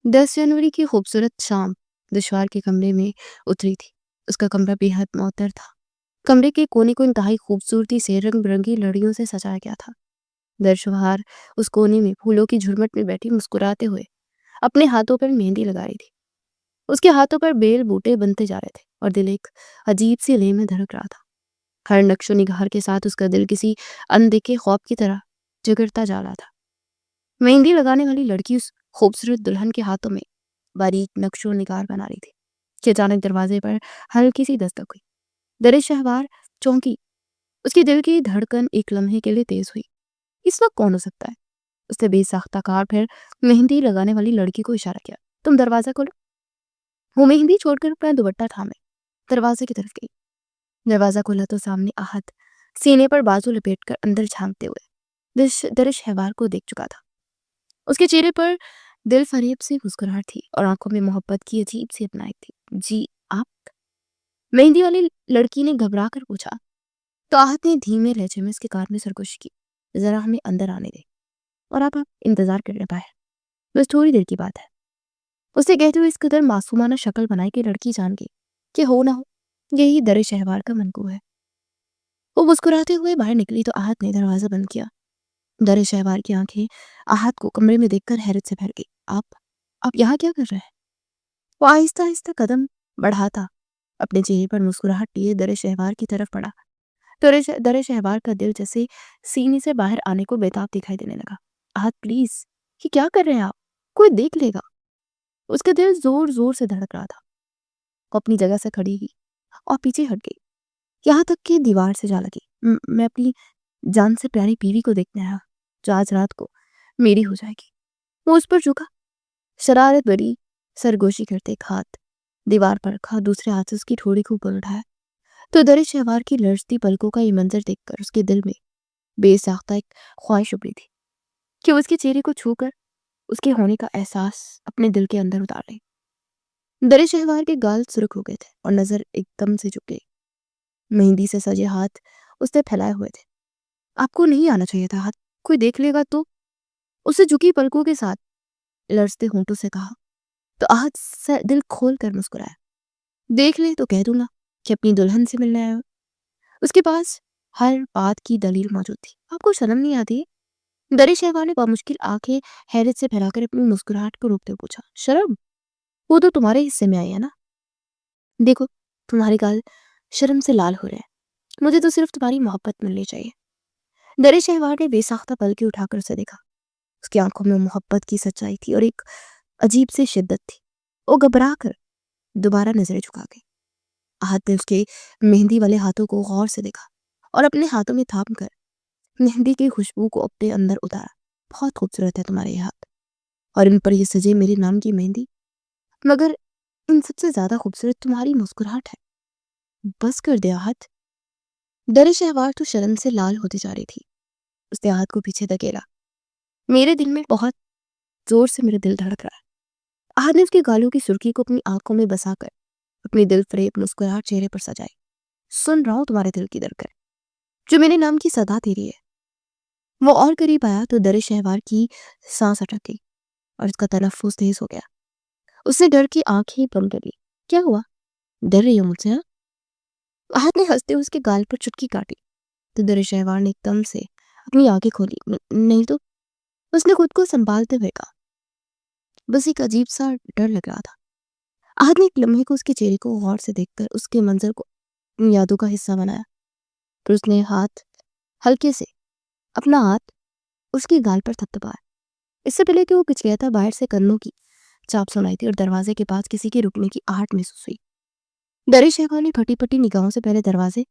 10 जनवरी की खूबसूरत शाम दुश्वार के कमरे में उतरी थी। उसका कमरा बेहद मुअत्तर था। कमरे के कोने को इंतहाई खूबसूरती से रंग बिरंगी लड़ियों से सजाया गया था। दरशुहार उस कोने में फूलों की झुरमट में बैठी मुस्कुराते हुए अपने हाथों पर मेहंदी लगा रही थी। उसके हाथों पर बेल बूटे बनते जा रहे थे और दिल एक अजीब सी लय में धड़क रहा था। हर नक्शो निगार के साथ उसका दिल किसी अनदेखे ख्वाब की तरह जगरता जा रहा था। मेहंदी लगाने वाली लड़की उस खूबसूरत दुल्हन के हाथों में बारीक नक्शो निगार बना रही थी कि अचानक दरवाजे पर हल्की सी दस्तक हुई। दरे शहवार चौंकी। उसके दिल की धड़कन एक लम्हे के लिए तेज हुई। इस वक्त कौन हो सकता है? उसने बेसाख्ता कहा, फिर मेहंदी लगाने वाली लड़की को इशारा किया, तुम दरवाजा खोलो। वो मेहंदी छोड़कर अपना दुपट्टा थामे दरवाजे की तरफ गई। दरवाजा खोला तो सामने आहत सीने पर बाजू लपेटकर अंदर झांकते हुए दरे शहवार को देख चुका था। उसके चेहरे पर दिल फरेब से मुस्कुराहट थी और आंखों में मोहब्बत की अजीब सी अपनाई थी। जी आप? मेहंदी वाली लड़की ने घबरा कर पूछा। तो आहत ने धीमे लहजे में उसके कान में सरगोशी की, जरा हमें अंदर आने दे और आप इंतजार कर रहे बाहर, बस थोड़ी देर की बात है। उसे कहते हुए इस कदर मासूमाना शक्ल बनाई कि लड़की जान गई कि हो ना हो यही दरे शहवार का मनकू है। वो मुस्कुराते हुए बाहर निकली तो आहत ने दरवाजा बंद किया। दरे शहवार की आंखें आहत को कमरे में देखकर हैरत से भर गई। आप यहाँ क्या कर रहे हैं? वो आहिस्ता आहिस्ता कदम बढ़ाता अपने चेहरे पर मुस्कुराहट लिए दरे शहवार की तरफ बढ़ा। दरे शहवार का दिल जैसे सीने से बाहर आने को बेताब दिखाई देने लगा। आहत प्लीज, ये क्या कर रहे हैं आप? कोई देख लेगा। उसका दिल जोर जोर से धड़क रहा था। वो अपनी जगह से खड़ी हुई और पीछे हट गई, यहाँ तक कि दीवार से जा लगी। मैं अपनी जान से प्यारी बीवी को देखने आया, जो आज रात को मेरी हो जाएगी। वो उस पर झुका, शरारत भरी सरगोशी करते एक हाथ दीवार पर रखा, दूसरे हाथ से उसकी ठोड़ी को ऊपर उठाया। तो दरे शहवार की लड़ती पलकों का ये मंजर देखकर उसके दिल में बेसाख्ता एक ख्वाहिश उभरी थी कि वो उसके चेहरे को छूकर उसके होने का एहसास अपने दिल के अंदर उतार ले। दरे शहवार के गाल सुर्ख हो गए थे और नजर एकदम से झुक गई। मेहंदी से सजे हाथ उसने फैलाए हुए थे। आपको नहीं आना चाहिए था, हाथ कोई देख लेगा तो। उसे झुकी पलकों के साथ लड़ते होंठों से कहा। तो आहत से दिल खोल कर मुस्कुराया। देख ले तो कह दूंगा कि अपनी दुल्हन से मिलने आया हो। उसके पास हर बात की दलील मौजूद थी। आपको शर्म नहीं आती? दरे शहवार ने बामुश्किल आंखें हैरत से फैलाकर अपनी मुस्कुराहट को रोकते हुए पूछा। शर्म? वो तो तुम्हारे हिस्से में आई है ना। देखो, तुम्हारे गाल शर्म से लाल हो रहे हैं। मुझे तो सिर्फ तुम्हारी मोहब्बत मिलनी चाहिए। दरे शहवार ने बेसाख्ता पलके उठाकर उसे देखा। उसकी आंखों में मोहब्बत की सच्चाई थी और एक अजीब सी शिद्दत थी। वो घबरा कर दोबारा नजरें झुका गई। आहत ने उसके मेहंदी वाले हाथों को गौर से देखा और अपने हाथों में थाम कर मेहंदी की खुशबू को अपने अंदर उतारा। बहुत खूबसूरत है तुम्हारे ये हाथ और इन पर ये सजे मेरे नाम की मेहंदी, मगर इन सबसे ज्यादा खूबसूरत तुम्हारी मुस्कुराहट है। बस कर दे आहत। दरे शहवार तो शर्म से लाल होती जा रही थी। उसने आहत को पीछे धकेला। मेरे दिल में बहुत जोर से मेरा दिल धड़क रहा है। आहत ने उसके गालों की सुर्खी को अपनी आंखों में बसाकर अपनी दिल फरेब मुस्कुराहट चेहरे पर सजाई। सुन रहा हूं तुम्हारे दिल की धड़कन, जो मेरे नाम की सदा तेरी है। वो और करीब आया तो दरे शहवार की सांस अटक गई और उसका तनफ्फुस तेज हो गया। उसने डर की आंखें बंद कर ली। क्या हुआ? डर रही हो मुझसे? हाँ? आहत ने हंसते हुए उसके गाल पर चुटकी काटी तो दरे शहवार ने एकदम से अपनी आंखें खोली। नहीं तो, उसने खुद को संभालते हुए कहा। बस एक अजीब सा डर लग रहा था। आहत ने एक लम्हे को उसके चेहरे को गौर से देखकर उसके मंजर को अपनी यादों का हिस्सा बनाया। फिर उसने हल्के से अपना हाथ उसके गाल पर थपथपाया। इससे पहले कि वो कुछ कहता, बाहर से कदमों की चाप सुनाई थी और दरवाजे के पास किसी के रुकने की आहट महसूस हुई। दरे शहवार ने फटी फटी निगाहों से पहले दरवाजे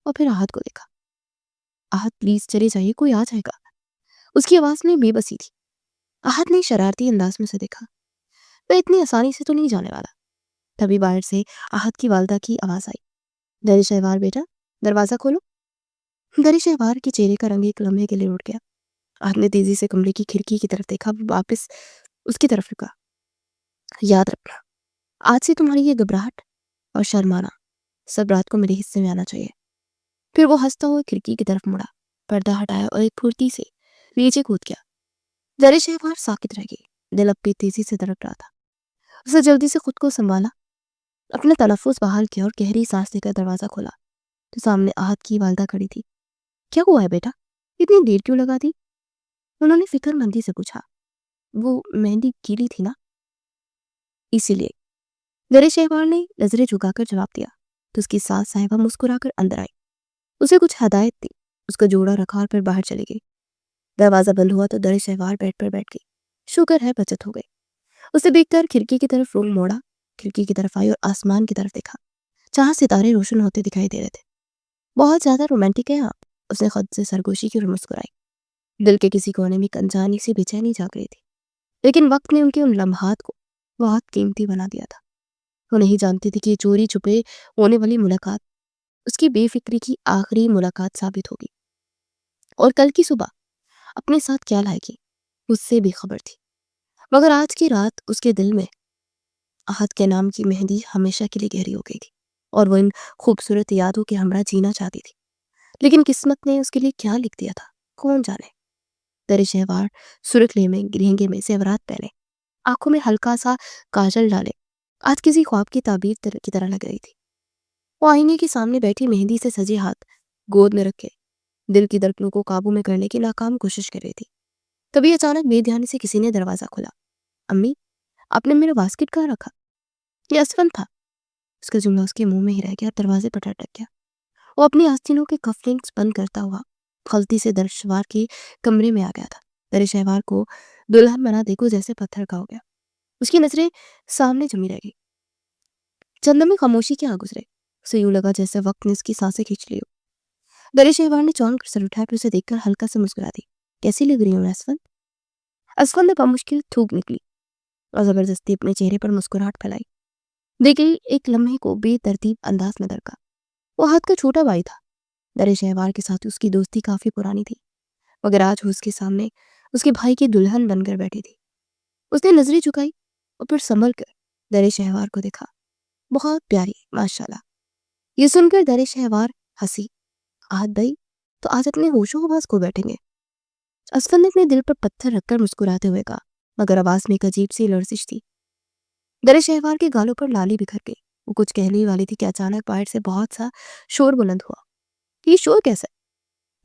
और फिर आहत को देखा। आहत प्लीज चले जाइए, कोई आ जाएगा। उसकी आवाज में बेबसी थी। आहत ने शरारती अंदाज में उसे देखा। वह इतनी आसानी से तो नहीं जाने वाला। तभी बाहर से आहत की वालदा की आवाज आई। दरे शहवार बेटा, दरवाजा खोलो। दरे शहवार के चेहरे का रंग एक लम्हे के लिए उड़ गया। आहत ने तेजी से कमरे की खिड़की की तरफ देखा, वापस उसकी तरफ रुका। याद रखना, आज से तुम्हारी ये घबराहट और शर्माना सब रात को मेरे हिस्से में आना चाहिए। फिर वो हंसता हुआ खिड़की की तरफ मुड़ा, पर्दा हटाया और एक फुर्ती से नीचे कूद गया। दरे शहवार साकित रह गई। दिल अब भी तेजी से धड़क रहा था। اسے جلدی سے خود کو سنبھالا، اپنا تنفس بحال کیا اور گہری سانس لے کر دروازہ کھولا تو سامنے احد کی والدہ کھڑی تھی۔ کیا ہوا ہے بیٹا؟ اتنی دیر کیوں لگا دی؟ انہوں نے فکر مندی سے پوچھا۔ وہ مہندی گیلی تھی نا، اسی لیے، در شہوار نے نظریں جھکا کر جواب دیا تو اس کی ساس صاحبہ مسکرا کر اندر آئی۔ اسے کچھ ہدایت دی، اس کا جوڑا رکھا اور پھر باہر چلی گئی۔ دروازہ بند ہوا تو در شہوار بیڈ پر بیٹھ گئی۔ شکر ہے بچت ہو گئی۔ اسے دیکھ کر کھڑکی کی طرف رخ موڑا، کھڑکی کی طرف آئی اور آسمان کی طرف دیکھا جہاں ستارے روشن ہوتے دکھائی دے رہے تھے۔ بہت زیادہ رومانٹک ہے آپ، اس نے خود سے سرگوشی کی اور مسکرائی۔ دل کے کسی کونے میں ایک انجانی سی بے چینی جاگ رہی تھی، لیکن وقت نے ان کے ان لمحات کو بہت قیمتی بنا دیا تھا۔ وہ نہیں جانتی تھی کہ یہ چوری چھپے ہونے والی ملاقات اس کی بے فکری کی آخری ملاقات ثابت ہوگی، اور کل کی صبح اپنے ساتھ کیا لائے گی اس سے بے خبر تھی۔ مگر آج کی رات اس کے دل میں احد کے نام کی مہندی ہمیشہ کے لیے گہری ہو گئی تھی، اور وہ ان خوبصورت یادوں کے ہمراہ جینا چاہتی تھی۔ لیکن قسمت نے اس کے لیے کیا لکھ دیا تھا کون جانے۔ در شہوار سرخ لہنگے میں زیورات پہنے، آنکھوں میں ہلکا سا کاجل ڈالے، آج کسی خواب کی تعبیر کی طرح لگ رہی تھی۔ وہ آئینے کے سامنے بیٹھی مہندی سے سجے ہاتھ گود میں رکھے دل کی دھڑکنوں کو قابو میں کرنے کی ناکام کوشش کر رہی تھی۔ تبھی اچانک بے دھیانی سے کسی نے دروازہ کھولا۔ امی، آپ نے میرا باسکٹ کہاں رکھا؟ یہ اسفن تھا۔ اس کا جملہ اس کے منہ میں ہی رہ گیا، دروازے پر اٹک گیا۔ وہ اپنی آستینوں کے کف لنکس بند کرتا ہوا غلطی سے در شہوار کے کمرے میں آ گیا تھا۔ در شہوار کو دلہن بنا دیکھو جیسے پتھر کا ہو گیا۔ اس کی نظریں سامنے جمی رہ گئی۔ چند لمحے خاموشی کے گزرے، اسے یوں لگا جیسے وقت نے اس کی سانسیں کھینچ لی ہو۔ در شہوار نے چونک کر سر اٹھایا، پھر اسے دیکھ کر ہلکا سے مسکرا دی۔ کیسی لگ رہی ہوں اسفن؟ اسفن نے بمشکل تھوک نکلی اور زبردستی اپنے چہرے پر مسکراہٹ پھیلائی۔ دیکھی ایک لمحے کو بے ترتیب انداز میں درکا۔ وہ احد کا چھوٹا بھائی تھا۔ در شہوار کے ساتھ اس کی دوستی کافی پرانی تھی، مگر آج وہ اس کے سامنے اس کے بھائی کی دلہن بن کر بیٹھی تھی۔ اس نے نظریں جھکائی اور پھر سنبھل کر در شہوار کو دیکھا۔ بہت پیاری ماشاءاللہ۔ یہ سن کر در شہوار ہنسی۔ احد بھائی تو آج اپنے ہوش و حواس کو بیٹھیں گے؟ اسفن نے اپنے دل پر پتھر رکھ کر مسکراتے ہوئے کہا، مگر آواز میں ایک عجیب سی لرزش تھی۔ در شہوار کے گالوں پر لالی بکھر گئی۔ وہ کچھ کہنے والی تھی کہ اچانک باہر سے بہت سا شور بلند ہوا۔ یہ شور کیسا ہے؟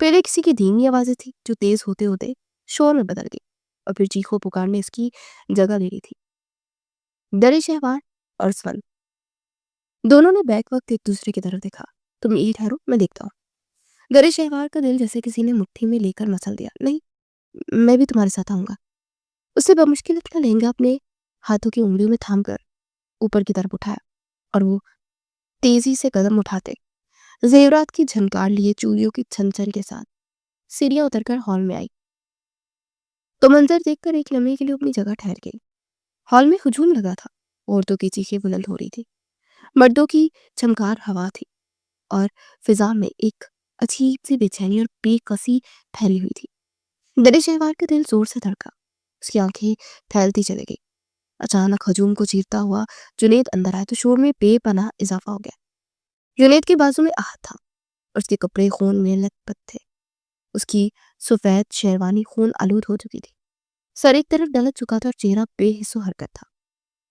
پہلے کسی کی دھیمی آوازیں تھی جو تیز ہوتے ہوتے شور میں بدل گئی اور پھر چیخوں پکار میں اس کی جگہ لے لی تھی۔ در شہوار اور اسفن دونوں نے بیک وقت ایک دوسرے کی طرف دیکھا۔ تم یہی ٹھہرو، میں دیکھتا ہوں۔ در شہوار کا دل جیسے کسی نے مٹھی میں لے کر مسل دیا۔ نہیں، میں بھی تمہارے ساتھ آؤں گا۔ اس سے بمشکل اپنا لہنگا اپنے ہاتھوں کی انگلیوں میں تھام کر اوپر کی طرف اٹھایا، اور وہ تیزی سے قدم اٹھاتے زیورات کی جھنکار لیے چوڑیوں کی چھن چھن کے ساتھ سیڑھیاں اتر کر ہال میں آئی تو منظر دیکھ کر ایک لمحے کے لیے اپنی جگہ ٹھہر گئی۔ ہال میں ہجوم لگا تھا، عورتوں کی چیخیں بلند ہو رہی تھی، مردوں کی چمکار ہوا تھی، اور فضا میں ایک عجیب سی بے چینی اور بے کسی پھیلی ہوئی تھی۔ در شہوار کا دل زور سے دھڑکا، اس کی آنکھیں پھیلتی چلی گئی۔ اچانک ہجوم کو چیرتا ہوا جنید اندر آیا تو شور میں بے پناہ اضافہ ہو گیا۔ جنید کے بازو میں احد تھا اور اس کے کپڑے خون میں لت پت تھے۔ اس کی سفید شیروانی خون آلود ہو چکی تھی، سر ایک طرف ڈلت چکا تھا اور چہرہ بے حس و حرکت تھا،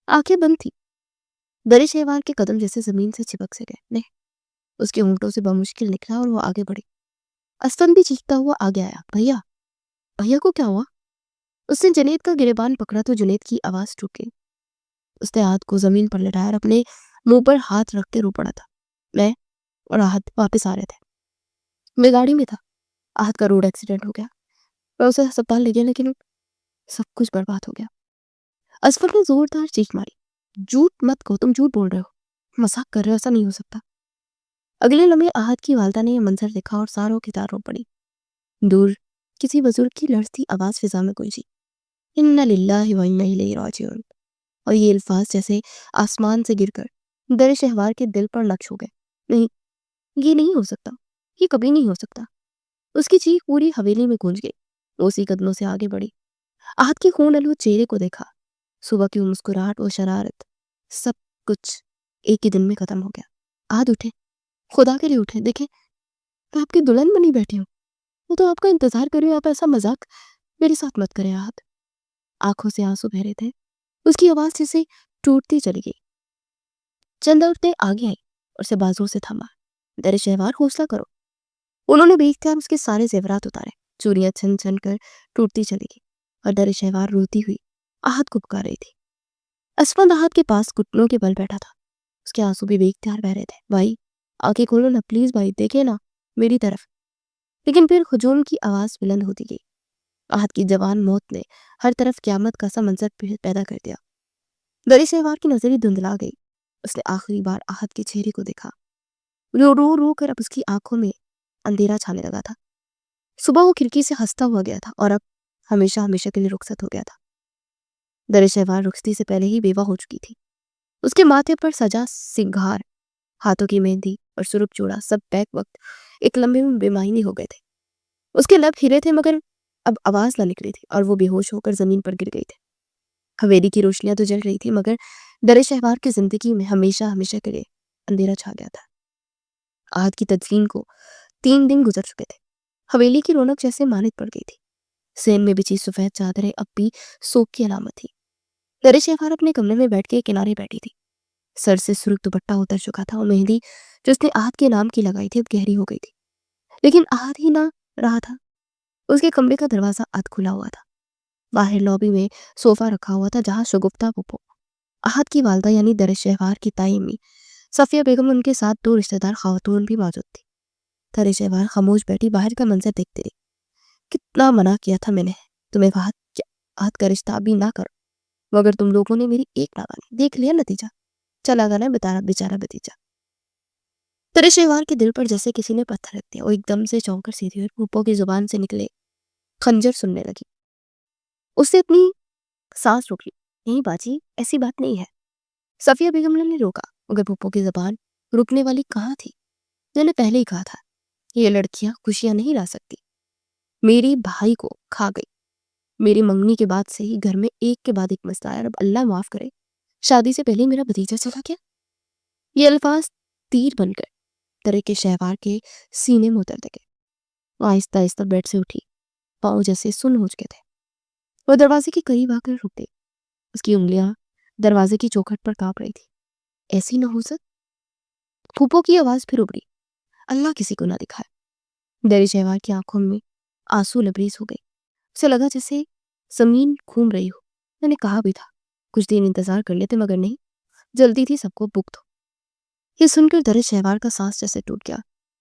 آنکھیں بند تھی۔ در شہوار کے قدم جیسے زمین سے چپک سے گئے۔ نہیں، اس کے ہونٹوں سے بمشکل نکلا اور وہ آگے بڑھی۔ اسفن بھی چیختا ہوا آگے آیا۔ بھیا، بھیا کو کیا ہوا؟ اس نے جنید کا گریبان پکڑا تو جنید کی آواز ٹوٹ گئی۔ اس نے احد کو زمین پر لٹایا اور اپنے منہ پر ہاتھ رکھ کے رو پڑا تھا۔ میں اور احد واپس آ رہے تھے، میں گاڑی میں تھا، احد کا روڈ ایکسیڈنٹ ہو گیا، میں اسے ہسپتال لے گیا، لیکن سب کچھ برباد ہو گیا۔ اسفر نے زوردار چیخ ماری۔ جھوٹ مت کہو، تم جھوٹ بول رہے ہو، مذاق کر رہے ہو، ایسا نہیں ہو سکتا۔ اگلے لمحے احد کی والدہ نے یہ منظر دیکھا اور ساروں کی تار رو پڑی۔ دور کسی بزرگ کی لرزتی آواز فضا میں گونجی، انا للہ و انا الیہ راجعون، اور یہ الفاظ جیسے آسمان سے گر کر در شہوار کے دل پر نقش ہو گئے۔ نہیں، یہ نہیں ہو سکتا، یہ کبھی نہیں ہو سکتا۔ اس کی چیخ پوری حویلی میں گونج گئی۔ وہ اسی قدموں سے آگے بڑھی، احد کے خون آلود چہرے کو دیکھا۔ صبح کی مسکراہٹ و شرارت سب کچھ ایک ہی دن میں ختم ہو گیا۔ احد اٹھے، خدا کے لیے اٹھے، دیکھیں میں آپ کی دلہن بنی بیٹھی ہوں، وہ تو آپ کا انتظار کر رہی ہوں، آپ ایسا مذاق میرے ساتھ مت کریں۔ احد آنکھوں سے آنسو بہ رہے تھے، اس کی آواز جیسے टूटती चली गई। चंद औरतें आगे आई और उसे बाजुओं से थामा। दर शहवार, हौसला करो। उन्होंने बेख्तियार उसके सारे जेवरात उतारे। चूड़ियां छन छन कर टूटती चली गई और दर शहवार रोती हुई आहत को पुकार रही थी। असफंद आहत के पास घुटनों के बल बैठा था। उसके आंसू भी बेख्तियार बह रहे थे। भाई, आंखें खोलो ना प्लीज, भाई देखे ना मेरी तरफ। लेकिन फिर हुजूम की आवाज बुलंद होती गई। आहत की जवान मौत ने हर तरफ क्यामत का सा मंजर पैदा कर दिया। दर शहवार की नजरें धुंधला गई। उसने आखिरी बार आहत के चेहरे को देखा। रो रो रो कर अब उसकी आंखों में अंधेरा छाने लगा था। सुबह वो खिड़की से हंसता हुआ गया था और अब हमेशा हमेशा के लिए रुखसत हो गया था। दर शहवार रुखसती से पहले ही बेवा हो चुकी थी। उसके माथे पर सजा सिंगार, हाथों की मेहंदी और सुरुख चूड़ा सब बैक वक्त एक लम्बे में बेमायनी हो गए थे। उसके लब हिरे थे मगर अब आवाज ना निकली थी और वो बेहोश होकर जमीन पर गिर गई थी। हवेली की रोशनियां तो जल रही थी मगर दर शहवार की जिंदगी में हमेशा हमेशा के लिए अंधेरा छा गया था। आहत की तदफीन को 3 दिन गुजर चुके थे। हवेली की रौनक जैसे मानित पड़ गई थी। सेन में बिछी सफेद चादरें अब भी सोख की अलामत थी। दर शहवार अपने कमरे में बैठ के किनारे बैठी थी। सर से सुर्ख दुपट्टा उतर चुका था और मेहंदी जो उसने आहत के नाम की लगाई थी अब गहरी हो गई थी। लेकिन आहत ही ना रहा था। उसके कमरे का दरवाजा आध खुला हुआ था। बाहर लॉबी में सोफा रखा हुआ था जहां शगुफ्ता पुप्पो, आहत की वालदा यानी दर शहवार की ताई अम्मी सफिया बेगम, उनके साथ 2 रिश्तेदार खातून भी मौजूद थी। दर शहवार खामोश बैठी बाहर का मंजर देखते रही। कितना मना किया था मैंने तुम्हें, आहत का रिश्ता अभी ना करो, मगर तुम लोगों ने मेरी एक ना मानी। देख लिया नतीजा, चला गया ना बेचारा भतीजा। दर शहवार के दिल पर जैसे किसी ने पत्थर रख दिया। वो एकदम से चौंक कर सीधी हुई। पुप्पो की जुबान से निकले खंजर सुनने लगी। उसने अपनी सांस रोक ली। नहीं बाजी, ऐसी बात नहीं है। सफिया बेगम ने रोका मगर पुप्पो की जबान रुकने वाली कहाँ थी। मैंने पहले ही कहा था ये लड़कियां खुशियां नहीं ला सकती। मेरी भाई को खा गई। मेरी मंगनी के बाद से ही घर में एक के बाद एक मसला है। अब अल्लाह माफ करे शादी से पहले ही मेरा भतीजा चला गया। ये अल्फाज तीर बनकर दर के शहवार के सीने में उतर गए। वो आहिस्ता आहिस्ता बेड से उठी। पाँव जैसे सुन्न हो चुके थे। वो दरवाजे के करीब आकर रुक गई। उसकी उंगलियां दरवाजे की चौखट पर कांप रही थी। ऐसी नहुसत। फूफो की आवाज फिर उभरी। अल्लाह किसी को ना दिखाए। दर शहवार की आंखों में आंसू लबरेज हो गए। उसे लगा जैसे जमीन घूम रही हो। मैंने कहा भी था कुछ दिन इंतजार कर लेते मगर नहीं, जल्दी थी सबको भुगतो। ये सुनकर दर शहवार का सांस जैसे टूट गया।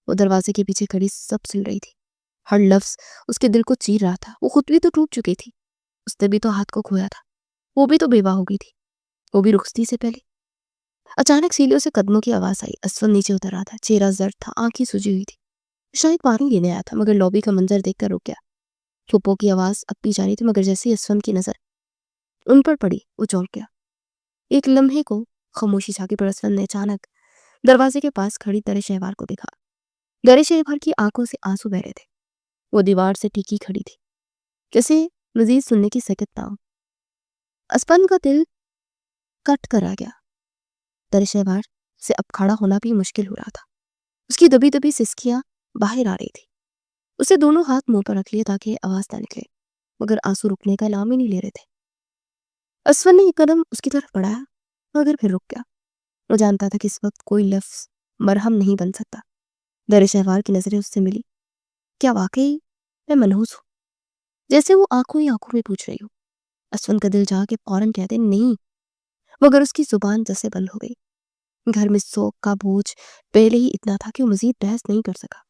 वो दरवाजे के पीछे खड़ी सब सुन रही थी। हर लफ्ज उसके दिल को चीर रहा था। वो खुद भी तो टूट चुकी थी। उसने भी तो हाथ को खोया था। वो भी तो बेवा हो गई थी, वो भी रुखसती से पहले। अचानक सीढ़ियों से कदमों की आवाज आई। असफल नीचे उतर रहा था। चेहरा जर्द था, आंखें सूजी हुई थी। शायद पानी लेने आया था मगर लॉबी का मंजर देखकर रुक गया। फुप्पो की आवाज अब भी जारी थी मगर जैसे ही असफल की नजर उन पर पड़ी वो चौंक गया। एक लम्हे को खामोशी छाकी पर असफल ने अचानक दरवाजे के पास खड़ी दर शहवार को देखा। दर शहवार की आंखों से आंसू बह रहे थे। वो दीवार से टिकी खड़ी थी जैसे मजीद सुनने की सकत ना हो। असफल का दिल कट कर आ गया। दर शहवार से अब खड़ा होना भी मुश्किल हो रहा था। उसकी दबी दबी सिसकियां बाहर आ रही थी। उसे दोनों हाथ मुंह पर रख लिए ताकि आवाज ना निकले मगर आंसू रुकने का नाम ही नहीं ले रहे थे। असफल ने एक कदम उसकी तरफ बढ़ाया मगर फिर रुक गया। वो जानता था कि इस वक्त कोई लफ्ज मरहम नहीं बन सकता। दर शहवार की नजरें उससे मिली। क्या वाकई मैं मनहूस हूँ? जैसे वो आंखों ही आंखों में पूछ रही हो। असफल का दिल चाह के फौरन कहते नहीं, मगर उसकी जुबान जैसे बंद हो गई। घर में शौक का बोझ पहले ही इतना था कि वो मजीद बहस नहीं कर सका।